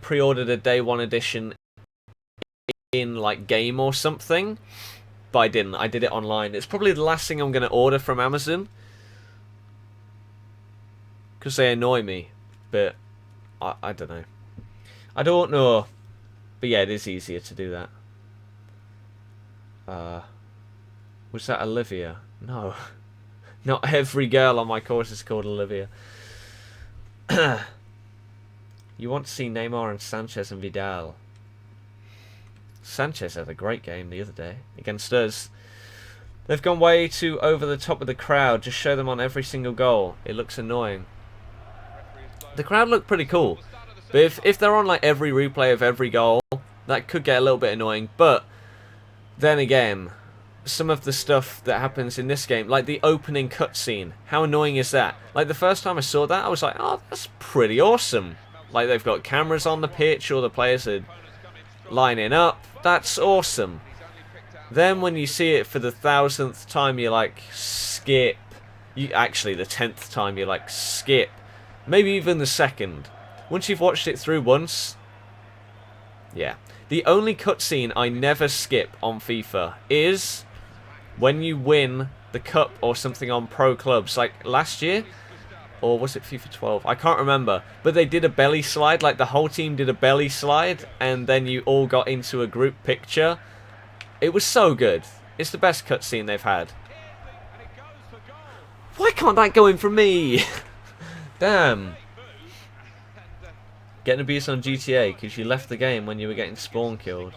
pre-ordered a day one edition in, like, game or something, but I didn't. I did it online. It's probably the last thing I'm going to order from Amazon because they annoy me, but I don't know. I don't know. But yeah, it is easier to do that. Was that Olivia? No. Not every girl on my course is called Olivia. You want to see Neymar and Sanchez and Vidal. Sanchez had a great game the other day against us. They've gone way too over the top with the crowd. Just show them on every single goal. It looks annoying. The crowd look pretty cool. But if they're on like every replay of every goal, that could get a little bit annoying. But then again, some of the stuff that happens in this game, like the opening cutscene, how annoying is that? Like the first time I saw that, I was like, oh, that's pretty awesome. Like they've got cameras on the pitch, all the players are lining up. That's awesome. Then when you see it for the 1000th time, you're like, skip. Actually, the 10th time, you're like, skip. Maybe even the second. Once you've watched it through once, yeah. The only cutscene I never skip on FIFA is when you win the cup or something on pro clubs. Like last year, or was it FIFA 12? I can't remember. But they did a belly slide, like the whole team did a belly slide, and then you all got into a group picture. It was so good. It's the best cutscene they've had. Why can't that go in for me? Damn. Getting abused on GTA because you left the game when you were getting spawn killed.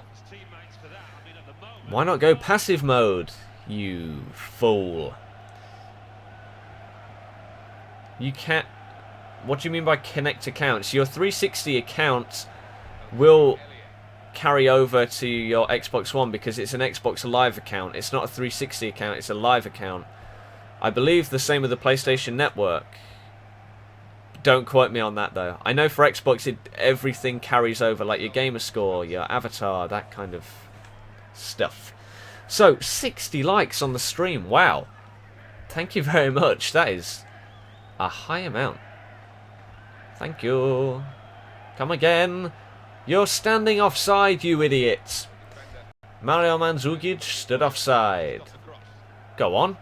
Why not go passive mode, you fool? You can't... What do you mean by connect accounts? Your 360 account will carry over to your Xbox One because it's an Xbox Live account. It's not a 360 account, it's a live account. I believe the same with the PlayStation Network. Don't quote me on that though. I know for Xbox everything carries over, like your gamer score, your avatar, that kind of stuff. So 60 likes on the stream. Wow. Thank you very much. That is a high amount. Thank you. Come again. You're standing offside, you idiot. Mario Mandzukic stood offside. Go on.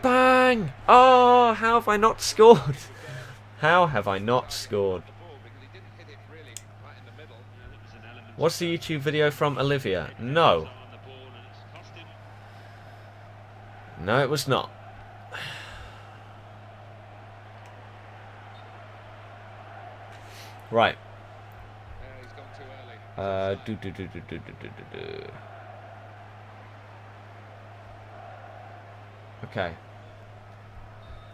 Bang! Oh, how have I not scored? How have I not scored? What's the YouTube video from Olivia? No. No, it was not. Right. Okay.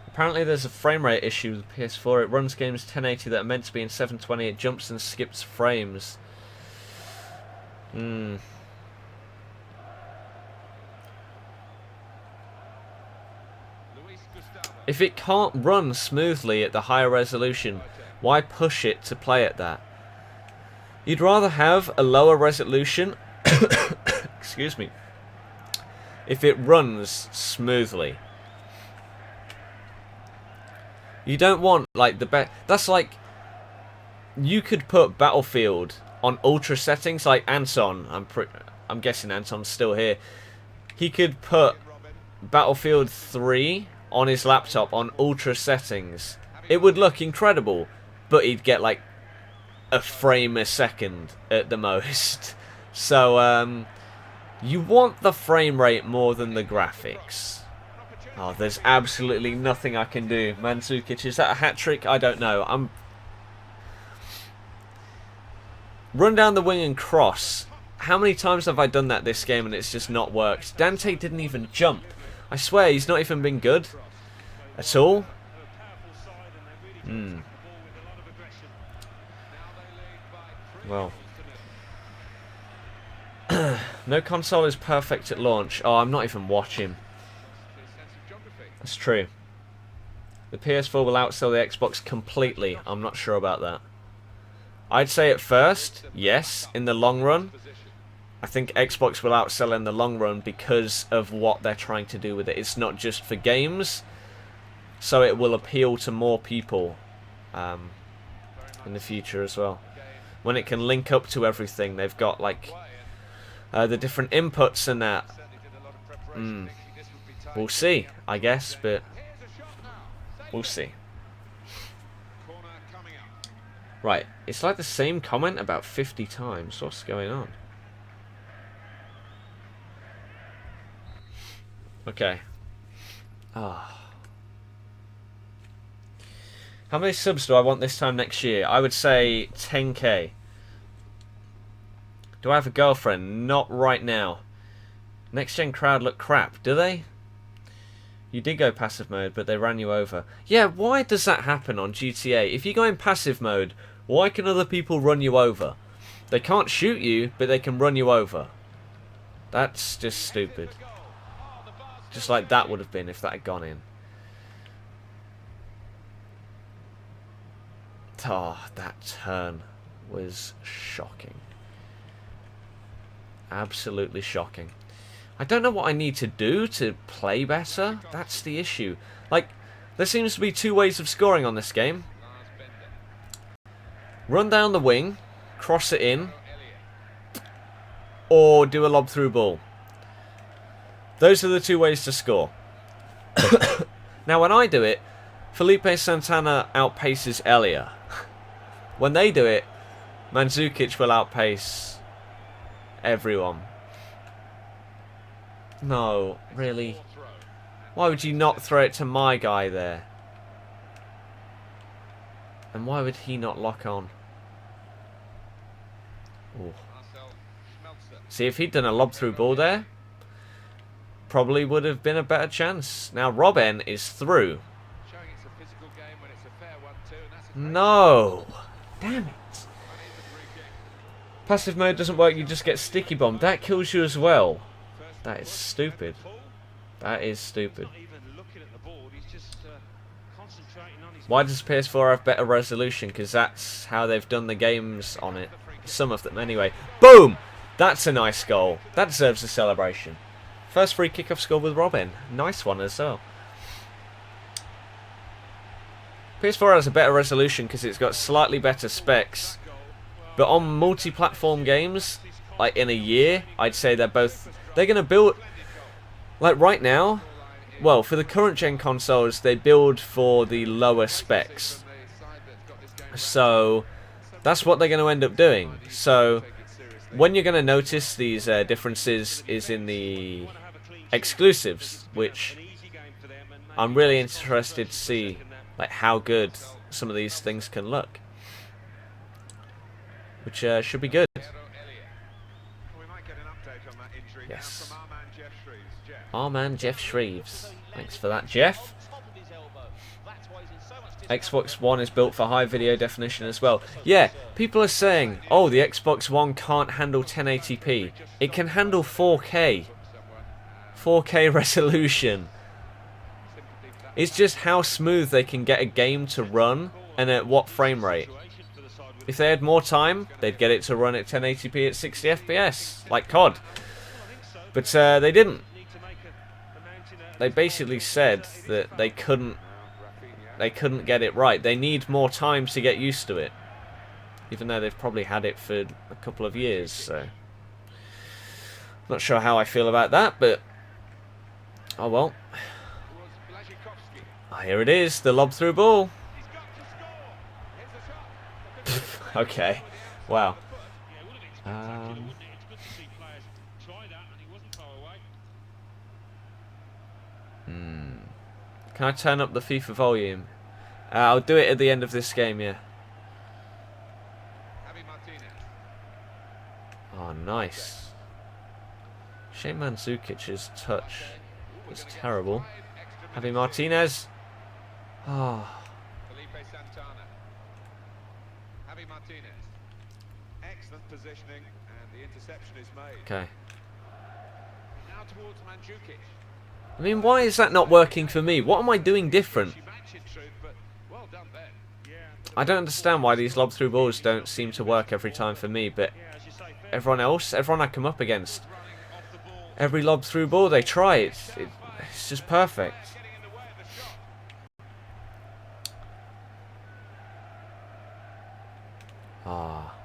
Apparently there's a frame rate issue with the PS4. It runs games 1080 that are meant to be in 720. It jumps and skips frames. If it can't run smoothly at the higher resolution, why push it to play at that? You'd rather have a lower resolution, excuse me, if it runs smoothly. You don't want like the best. That's like you could put Battlefield on ultra settings, like Anton. I'm guessing Anton's still here. He could put Battlefield 3 on his laptop on ultra settings. It would look incredible, but he'd get like a frame a second at the most. So you want the frame rate more than the graphics. Oh, there's absolutely nothing I can do. Mandzukic, is that a hat-trick? I don't know. Run down the wing and cross. How many times have I done that this game and it's just not worked? Dante didn't even jump. I swear, he's not even been good at all. Well. No console is perfect at launch. Oh, I'm not even watching. That's true. The PS4 will outsell the Xbox completely. I'm not sure about that. I'd say at first, yes. In the long run, I think Xbox will outsell in the long run because of what they're trying to do with it. It's not just for games, so it will appeal to more people in the future as well. When it can link up to everything, they've got like the different inputs and that. We'll see, I guess, but we'll see. Right, it's like the same comment about 50 times. What's going on? Okay. How many subs do I want this time next year? I would say 10k. Do I have a girlfriend? Not right now. Next gen crowd look crap, do they? You did go passive mode, but they ran you over. Yeah, why does that happen on GTA? If you go in passive mode, why can other people run you over? They can't shoot you, but they can run you over. That's just stupid. Just like that would have been if that had gone in. Oh, that turn was shocking. Absolutely shocking. I don't know what I need to do to play better. That's the issue. Like, there seems to be two ways of scoring on this game. Run down the wing, cross it in, or do a lob through ball. Those are the two ways to score. Now, when I do it, Felipe Santana outpaces Elia. When they do it, Mandzukic will outpace everyone. No, really? Why would you not throw it to my guy there? And why would he not lock on? Ooh. See, if he'd done a lob through ball there, probably would have been a better chance. Now Robben is through. No! Damn it. Passive mode doesn't work, you just get sticky bombed. That kills you as well. That is stupid. That is stupid. Why does PS4 have better resolution? Because that's how they've done the games on it. Some of them anyway. Boom! That's a nice goal. That deserves a celebration. First free kickoff score with Robben. Nice one as well. PS4 has a better resolution because it's got slightly better specs. But on multi-platform games, like in a year, I'd say they're going to build... Like right now, well, for the current gen consoles, they build for the lower specs. So, that's what they're going to end up doing. So, when you're going to notice these differences is in the exclusives, which I'm really interested to see like how good some of these things can look. Which should be good. Yes. Our man Jeff Shreves. Thanks for that, Jeff. Xbox One is built for high video definition as well. Yeah, people are saying, oh, the Xbox One can't handle 1080p. It can handle 4K. 4K resolution. It's just how smooth they can get a game to run and at what frame rate. If they had more time, they'd get it to run at 1080p at 60 FPS, like COD. But they didn't. They basically said that they couldn't get it right. They need more time to get used to it. Even though they've probably had it for a couple of years, so not sure how I feel about that, but oh well. Oh, here it is, the lob through ball. Okay, wow. Can I turn up the FIFA volume? I'll do it at the end of this game, yeah. Oh, nice. Shane Mandzukic's touch was terrible. Javi Martinez. Oh. Excellent positioning, and the interception is made. Okay. Now towards Mandzukic. I mean, why is that not working for me? What am I doing different? I don't understand why these lob through balls don't seem to work every time for me, but everyone else, everyone I come up against, every lob through ball they try, it's just perfect. Ah.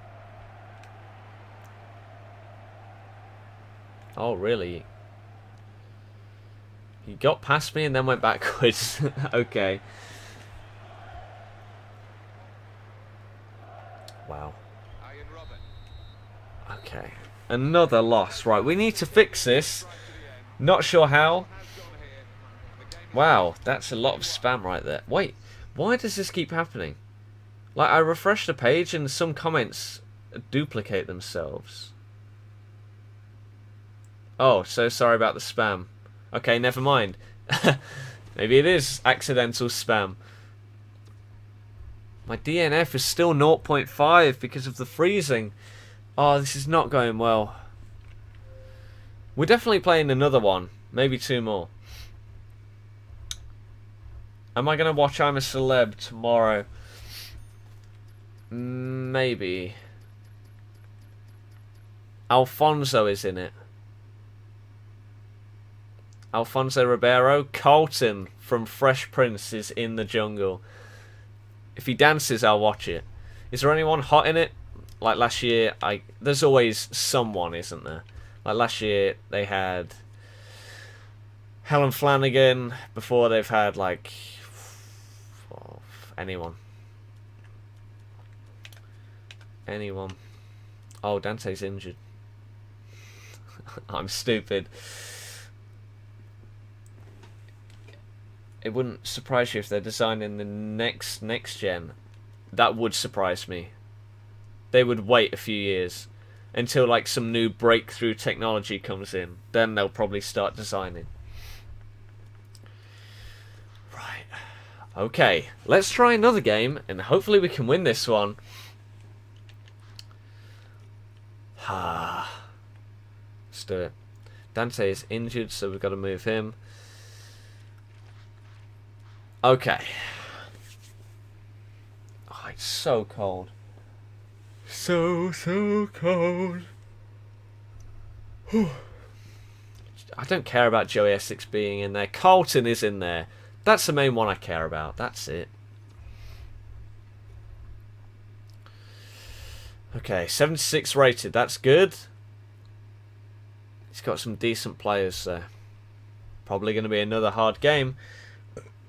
Oh, really? He got past me and then went backwards. Okay. Wow. Okay. Another loss. Right, we need to fix this. Not sure how. Wow, that's a lot of spam right there. Wait, why does this keep happening? Like, I refresh the page and some comments duplicate themselves. Oh, so sorry about the spam. Okay, never mind. Maybe it is accidental spam. My DNF is still 0.5 because of the freezing. Oh, this is not going well. We're definitely playing another one. Maybe two more. Am I going to watch I'm a Celeb tomorrow? Maybe. Alfonso is in it. Alfonso Ribeiro. Carlton from Fresh Prince is in the jungle. If he dances, I'll watch it. Is there anyone hot in it? Like last year, there's always someone, isn't there? Like last year, they had Helen Flanagan. Before, they've had like anyone. Oh, Dante's injured. I'm stupid. It wouldn't surprise you if they're designing the next gen. That would surprise me. They would wait a few years until like some new breakthrough technology comes in. Then they'll probably start designing. Right. Okay. Let's try another game and hopefully we can win this one. Let's do it. Dante is injured, so we've got to move him. Okay. Oh, it's so cold. So cold. Whew. I don't care about Joey Essex being in there. Carlton is in there. That's the main one I care about. That's it. Okay, 76 rated. That's good. He's got some decent players there. Probably going to be another hard game.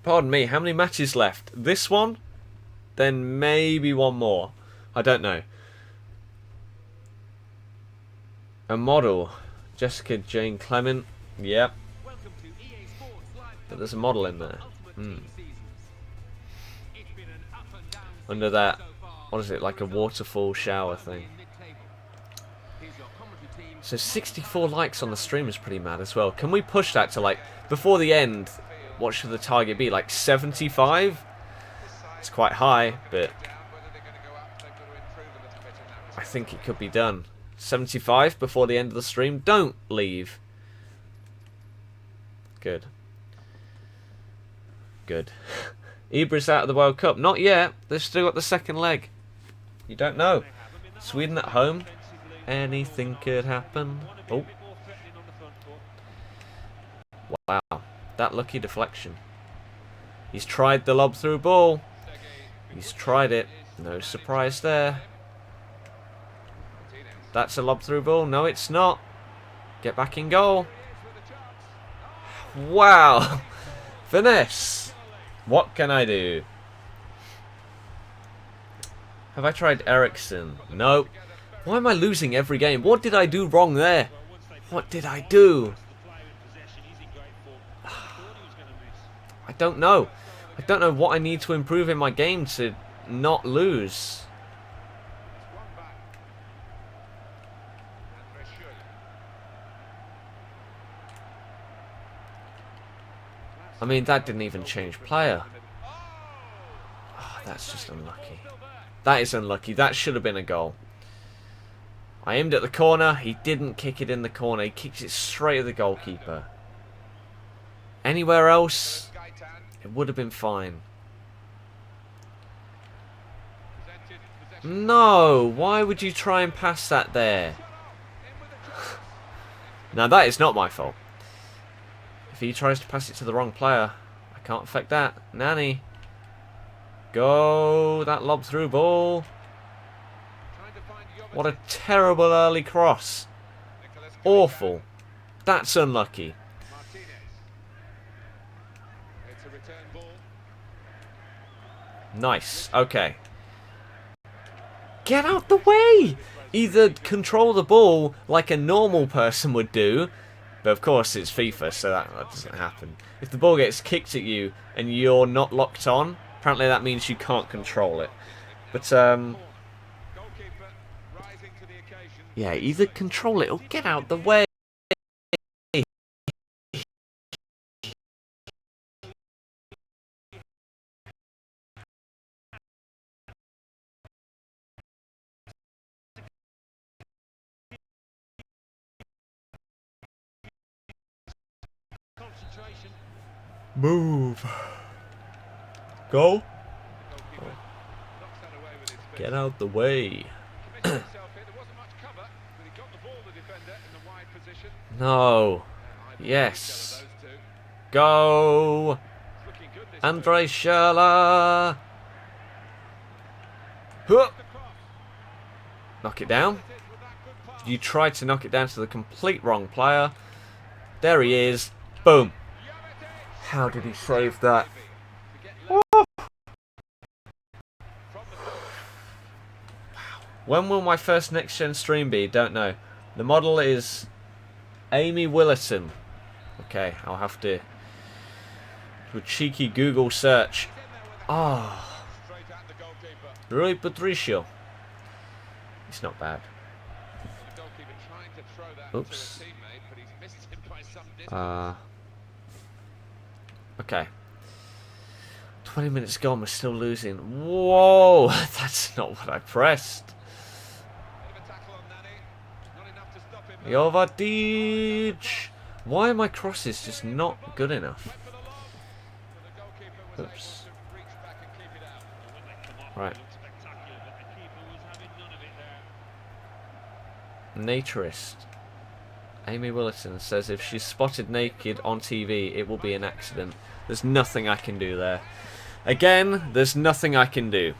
Pardon me, how many matches left? This one? Then maybe one more. I don't know. A model. Jessica Jane Clement. Yep. But there's a model in there. Under that, what is it, like a waterfall shower thing. So 64 likes on the stream is pretty mad as well. Can we push that to, like, before the end, what should the target be? Like 75? It's quite high, but I think it could be done. 75 before the end of the stream. Don't leave. Good. Good. Ibra's out of the World Cup. Not yet. They've still got the second leg. You don't know. Sweden at home. Anything could happen. Oh. Wow. That lucky deflection. He's tried the lob through ball. He's tried it. No surprise there. That's a lob through ball. No, it's not. Get back in goal. Wow. Finesse. What can I do? Have I tried Ericsson? No. Why am I losing every game? What did I do wrong there? What did I do? I don't know. I don't know what I need to improve in my game to not lose. I mean, that didn't even change player. Oh, that's just unlucky. That is unlucky. That should have been a goal. I aimed at the corner. He didn't kick it in the corner. He kicked it straight at the goalkeeper. Anywhere else, it would have been fine. No, why would you try and pass that there? Now, that is not my fault. If he tries to pass it to the wrong player, I can't affect that. Nanny. Go. That lob through ball. What a terrible early cross. Awful. That's unlucky. Nice. Okay. Get out the way! Either control the ball like a normal person would do, but of course it's FIFA, so that doesn't happen. If the ball gets kicked at you and you're not locked on, apparently that means you can't control it. But, yeah, either control it or get out the way. Move. Go. Get out the way. No. Yes. Go. Andre Schürrle. Huh. Knock it down. You tried to knock it down to the complete wrong player. There he is. Boom. How did he save that? When will my first next gen stream be? Don't know. The model is Amy Willison. Okay, I'll have to do a cheeky Google search. Ah, Rui Patricio. It's not bad. Oops. Okay. 20 minutes gone, we're still losing. Whoa, that's not what I pressed. Jovetic. Why are my crosses just not good enough? Oops. Right. Naturist. Amy Willison says if she's spotted naked on TV, it will be an accident. There's nothing I can do there. Again, there's nothing I can do.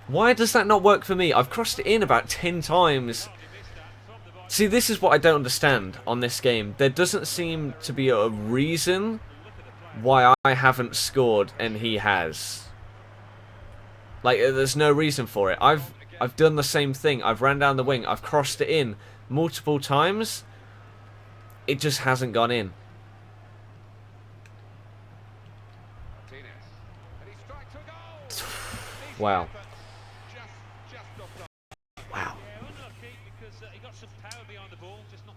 Why does that not work for me? I've crossed it in about 10 times. See, this is what I don't understand on this game. There doesn't seem to be a reason why I haven't scored and he has. Like, there's no reason for it. I've done the same thing. I've ran down the wing. I've crossed it in multiple times. It just hasn't gone in. Wow. Wow.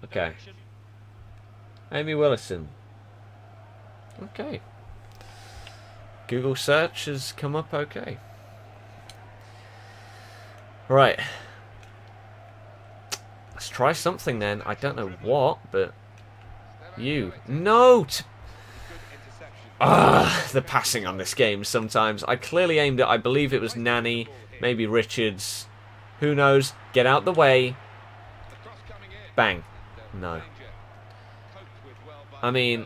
Okay. Amy Willison. Okay. Google search has come up okay. Right. Let's try something then. I don't know what, but... You. No! The passing on this game sometimes. I clearly aimed it. I believe it was Nanny. Maybe Richards. Who knows? Get out the way. Bang. No. I mean...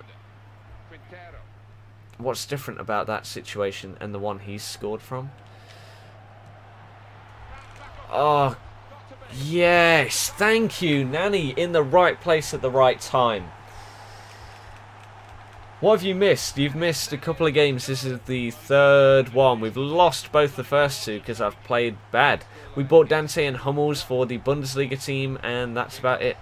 What's different about that situation and the one he's scored from? Oh, yes. Thank you, Nanny. In the right place at the right time. What have you missed? You've missed a couple of games. This is the third one. We've lost both the first two because I've played bad. We bought Dante and Hummels for the Bundesliga team, and that's about it.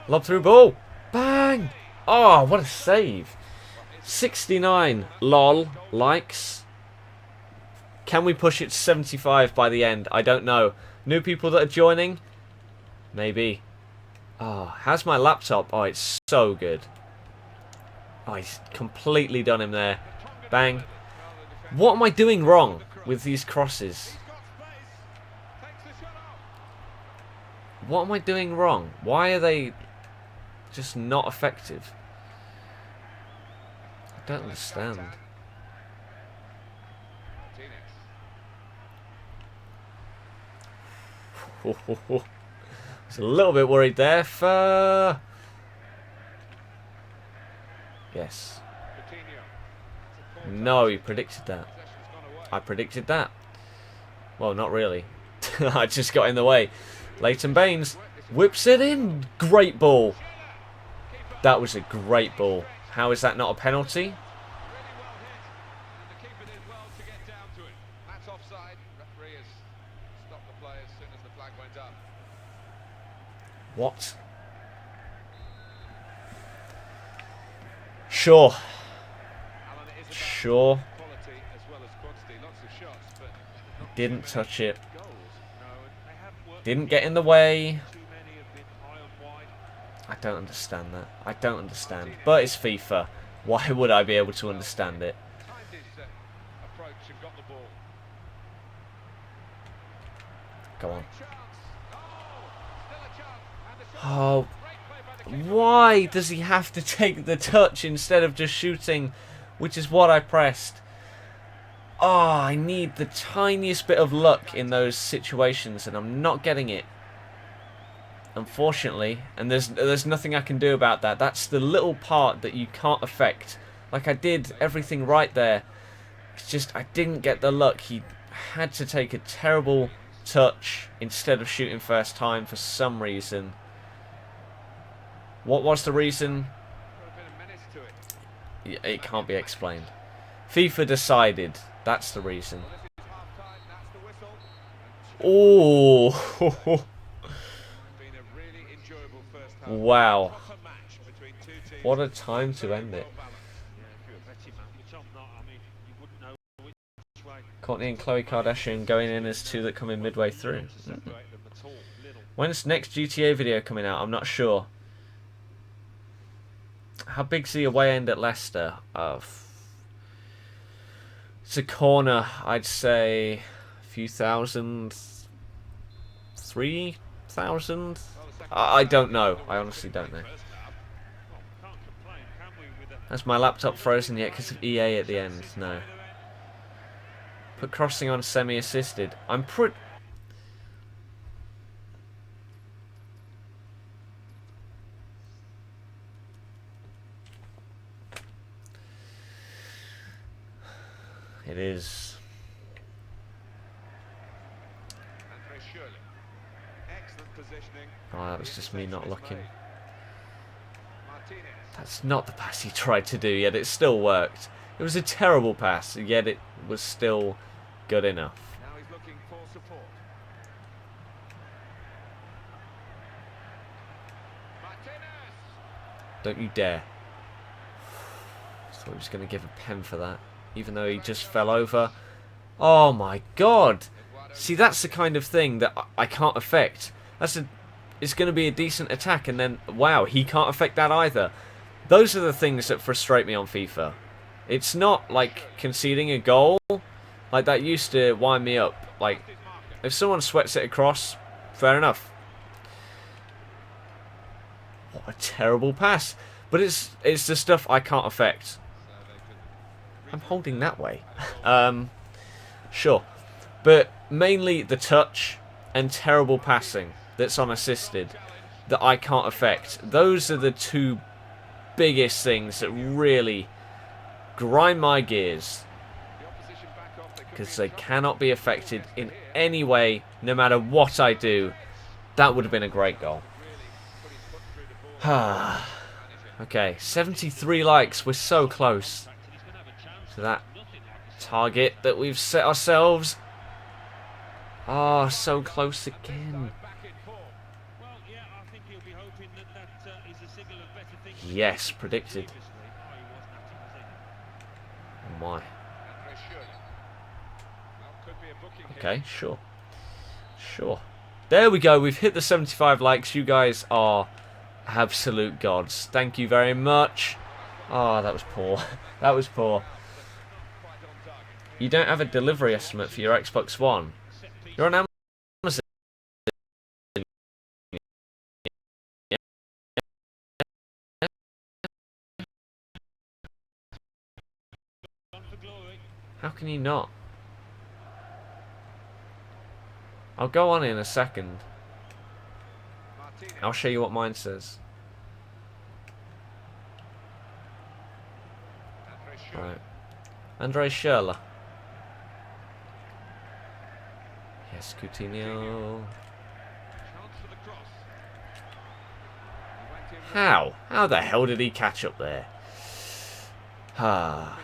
Lob through ball. Bang! Oh, what a save. 69. Lol. Likes. Can we push it to 75 by the end? I don't know. New people that are joining? Maybe. Oh, how's my laptop? Oh, it's so good. Oh, he's completely done him there. Bang. What am I doing wrong with these crosses? What am I doing wrong? Why are they just not effective? I don't understand. I was a little bit worried there. Yes. No, he predicted that. I predicted that. Well, not really. I just got in the way. Leighton Baines whips it in. Great ball. That was a great ball. How is that not a penalty? What? Sure. Sure. Didn't touch it. Didn't get in the way. I don't understand that. I don't understand. But it's FIFA. Why would I be able to understand it? Go on. Oh, why does he have to take the touch instead of just shooting, which is what I pressed? Oh, I need the tiniest bit of luck in those situations, and I'm not getting it. Unfortunately, and there's nothing I can do about that. That's the little part that you can't affect. Like, I did everything right there. It's just I didn't get the luck. He had to take a terrible touch instead of shooting first time for some reason. What was the reason? It can't be explained. FIFA decided. That's the reason. Oh. Wow. What a time to end it. Courtney and Khloe Kardashian going in as two that come in midway through. When's next GTA video coming out? I'm not sure. How big's the away end at Leicester? It's a corner, I'd say a few thousand, 3,000? I don't know. I honestly don't know. Has my laptop frozen yet because of EA at the end? No. Put crossing on semi-assisted. I'm pretty... It is. Oh, that was just me not looking. That's not the pass he tried to do, yet it still worked. It was a terrible pass, yet it was still good enough. Don't you dare. I thought he was going to give a pen for that. Even though he just fell over. Oh my god. See, that's the kind of thing that I can't affect. It's going to be a decent attack, and then, wow, he can't affect that either. Those are the things that frustrate me on FIFA. It's not like conceding a goal. Like, that used to wind me up. Like, if someone sweats it across, fair enough. What a terrible pass. But it's the stuff I can't affect. I'm holding that way. Sure. But mainly the touch and terrible passing that's unassisted that I can't affect. Those are the two biggest things that really grind my gears. Because they cannot be affected in any way, no matter what I do. That would have been a great goal. Okay, 73 likes. We're so close to that target that we've set ourselves. Ah, so close again. Yes, predicted. Oh my. Okay, sure. Sure. There we go. We've hit the 75 likes. You guys are absolute gods. Thank you very much. Oh, that was poor. That was poor. You don't have a delivery estimate for your Xbox One. You're on Amazon. How can you not? I'll go on in a second. I'll show you what mine says. Right. Andre Schürrle. Yes, Coutinho. How? How the hell did he catch up there? Ah.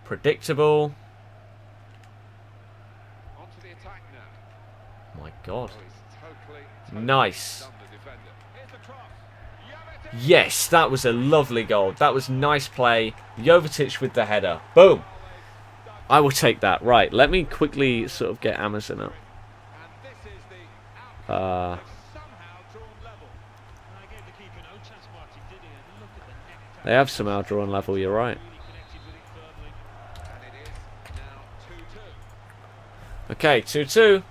Predictable. My God. Nice. Yes, that was a lovely goal. That was nice play. Jovetic with the header. Boom. I will take that. Right, let me quickly sort of get Amazon up. They have somehow drawn level, you're right. Okay, 2-2.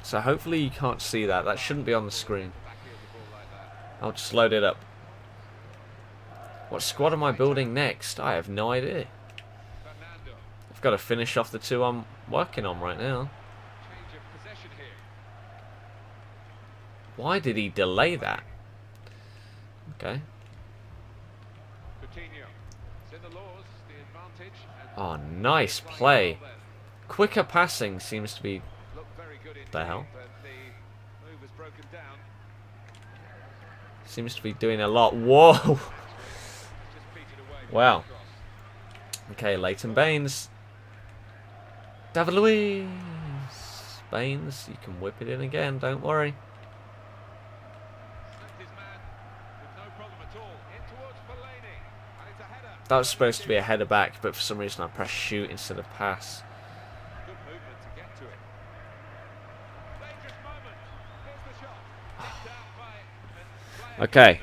So hopefully you can't see that. That shouldn't be on the screen. I'll just load it up. What squad am I building next? I have no idea. I've got to finish off the two I'm working on right now. Why did he delay that? Okay. Oh, nice play. Quicker passing seems to be... The hell? Seems to be doing a lot. Whoa! Wow. Okay, Leighton Baines. David Luiz. Baines, you can whip it in again, don't worry. That was supposed to be a header back, but for some reason I pressed shoot instead of pass. Okay.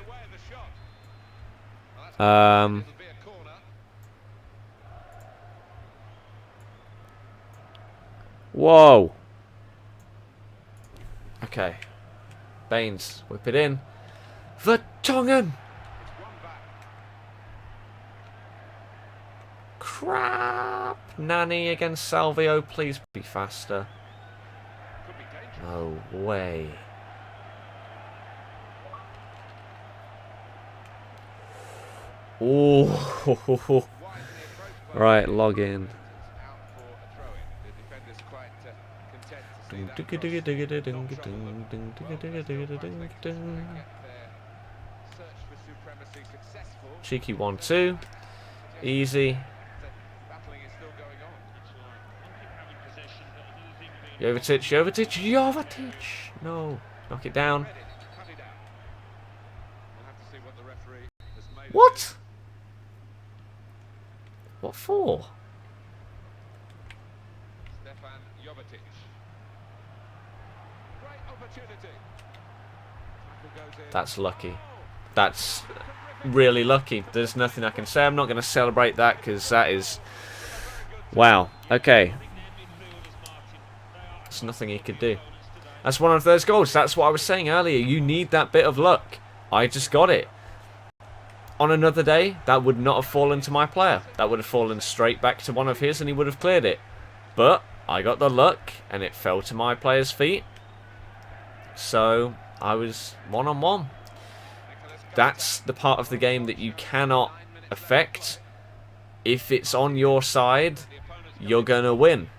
Whoa. Okay. Baines, whip it in. Vertonghen. Crap. Nani against Salvio. Please be faster. No way. Oh. Right, log in. Cheeky 1-2. Easy. Jovetic. No. Knock it down. What? What for? That's lucky. That's really lucky. There's nothing I can say. I'm not going to celebrate that because that is... Wow. Okay. There's nothing he could do. That's one of those goals. That's what I was saying earlier. You need that bit of luck. I just got it. On another day, that would not have fallen to my player. That would have fallen straight back to one of his and he would have cleared it. But I got the luck and it fell to my player's feet. So I was one-on-one. That's the part of the game that you cannot affect. If it's on your side, you're going to win.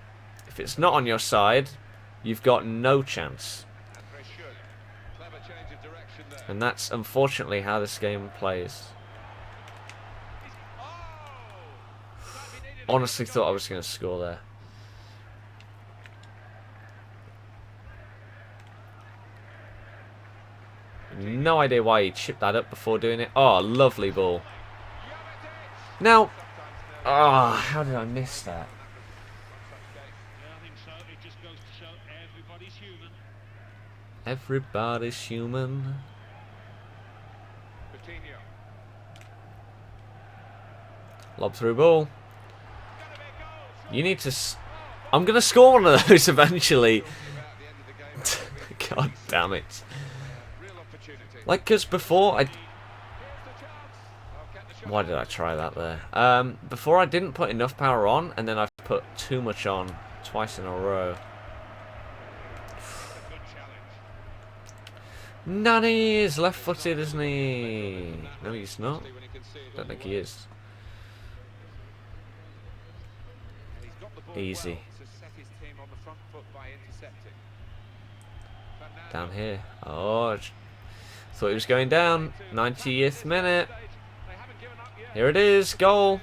If it's not on your side, you've got no chance. And that's unfortunately how this game plays. Honestly thought I was going to score there. No idea why he chipped that up before doing it. Oh, lovely ball. Now, how did I miss that? Everybody's human. Lob through ball. You need to... I'm going to score one of those eventually. God damn it. Like, because before I... Why did I try that there? Before I didn't put enough power on, and then I've put too much on twice in a row. Nani is left-footed, isn't he? No, he's not. Don't think he is. Easy. Down here. Oh, thought he was going down. 90th minute. Here it is. Goal.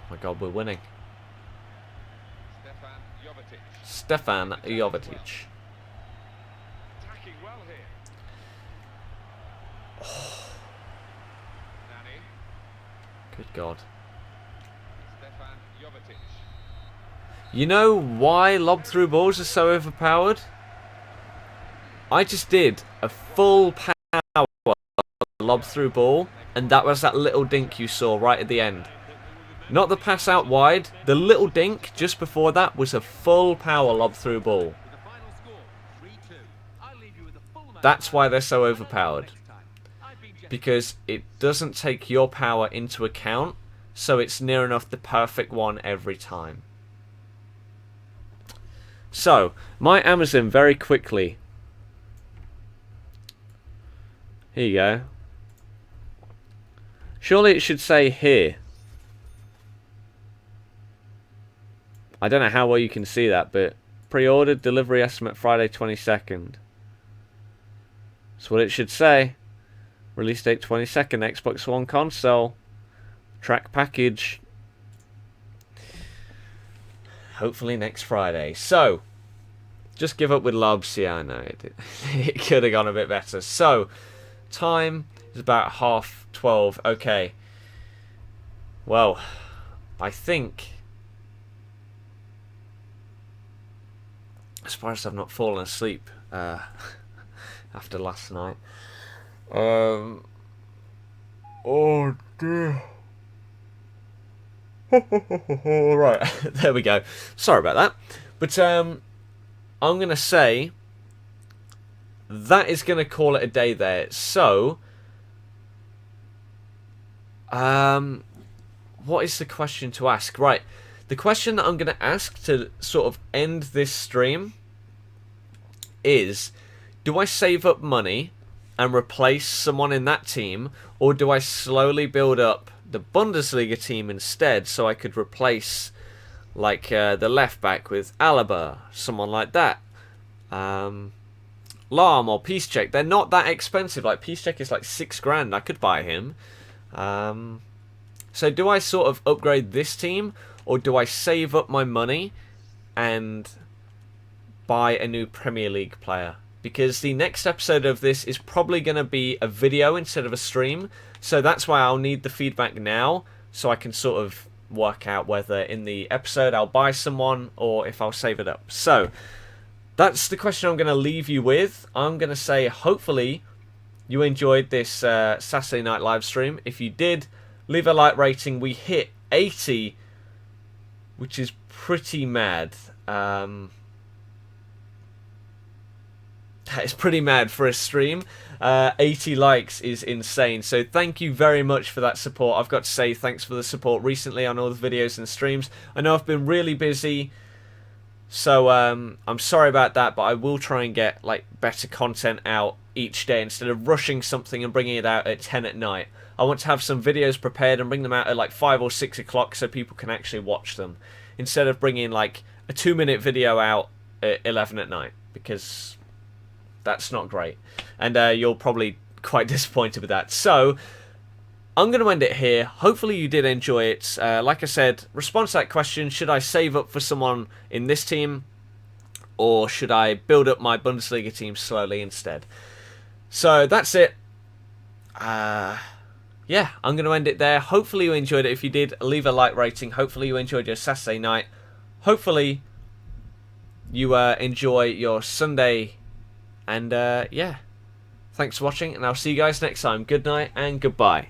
Oh my God, we're winning. Stefan Jovetic. Oh. Good God. You know why lob through balls are so overpowered? I just did a full power lob through ball, and that was that little dink you saw right at the end. Not the pass out wide. The little dink just before that was a full power lob through ball. That's why they're so overpowered. Because it doesn't take your power into account, so it's near enough the perfect one every time. So, my Amazon very quickly. Here you go. Surely it should say here. I don't know how well you can see that, but pre-ordered, delivery estimate Friday 22nd. That's what it should say. Release date 22nd, Xbox One console. Track package. Hopefully next Friday. So, just give up with lobs. Yeah, I know. It could have gone a bit better. So, time is about 12:30. Okay. Well, I think... I'm surprised I've not fallen asleep after last night. Oh dear. Right, there we go. Sorry about that. But I'm going to say that is going to call it a day there. So, what is the question to ask? Right, the question that I'm going to ask to sort of end this stream is, do I save up money and replace someone in that team, or do I slowly build up the Bundesliga team instead so I could replace like the left back with Alaba, someone like that? Lahm or Piszczek. They're not that expensive. Like Piszczek is like £6,000. I could buy him. So do I sort of upgrade this team, or do I save up my money and buy a new Premier League player? Because the next episode of this is probably going to be a video instead of a stream. So that's why I'll need the feedback now, so I can sort of work out whether in the episode I'll buy someone or if I'll save it up. So that's the question I'm going to leave you with. I'm going to say hopefully you enjoyed this Saturday night live stream. If you did, leave a like rating. We hit 80, which is pretty mad. That is pretty mad for a stream. 80 likes is insane. So thank you very much for that support. I've got to say thanks for the support recently on all the videos and streams. I know I've been really busy, so I'm sorry about that, but I will try and get like better content out each day instead of rushing something and bringing it out at 10 at night. I want to have some videos prepared and bring them out at like 5 or 6 o'clock so people can actually watch them, instead of bringing like a 2-minute video out at 11 at night, because that's not great, and you're probably quite disappointed with that. So I'm going to end it here. Hopefully you did enjoy it. Like I said, response to that question, should I save up for someone in this team, or should I build up my Bundesliga team slowly instead? So that's it. Yeah, I'm going to end it there. Hopefully you enjoyed it. If you did, leave a like rating. Hopefully you enjoyed your Saturday night. Hopefully you enjoy your Sunday. And yeah, thanks for watching, and I'll see you guys next time. Good night and goodbye.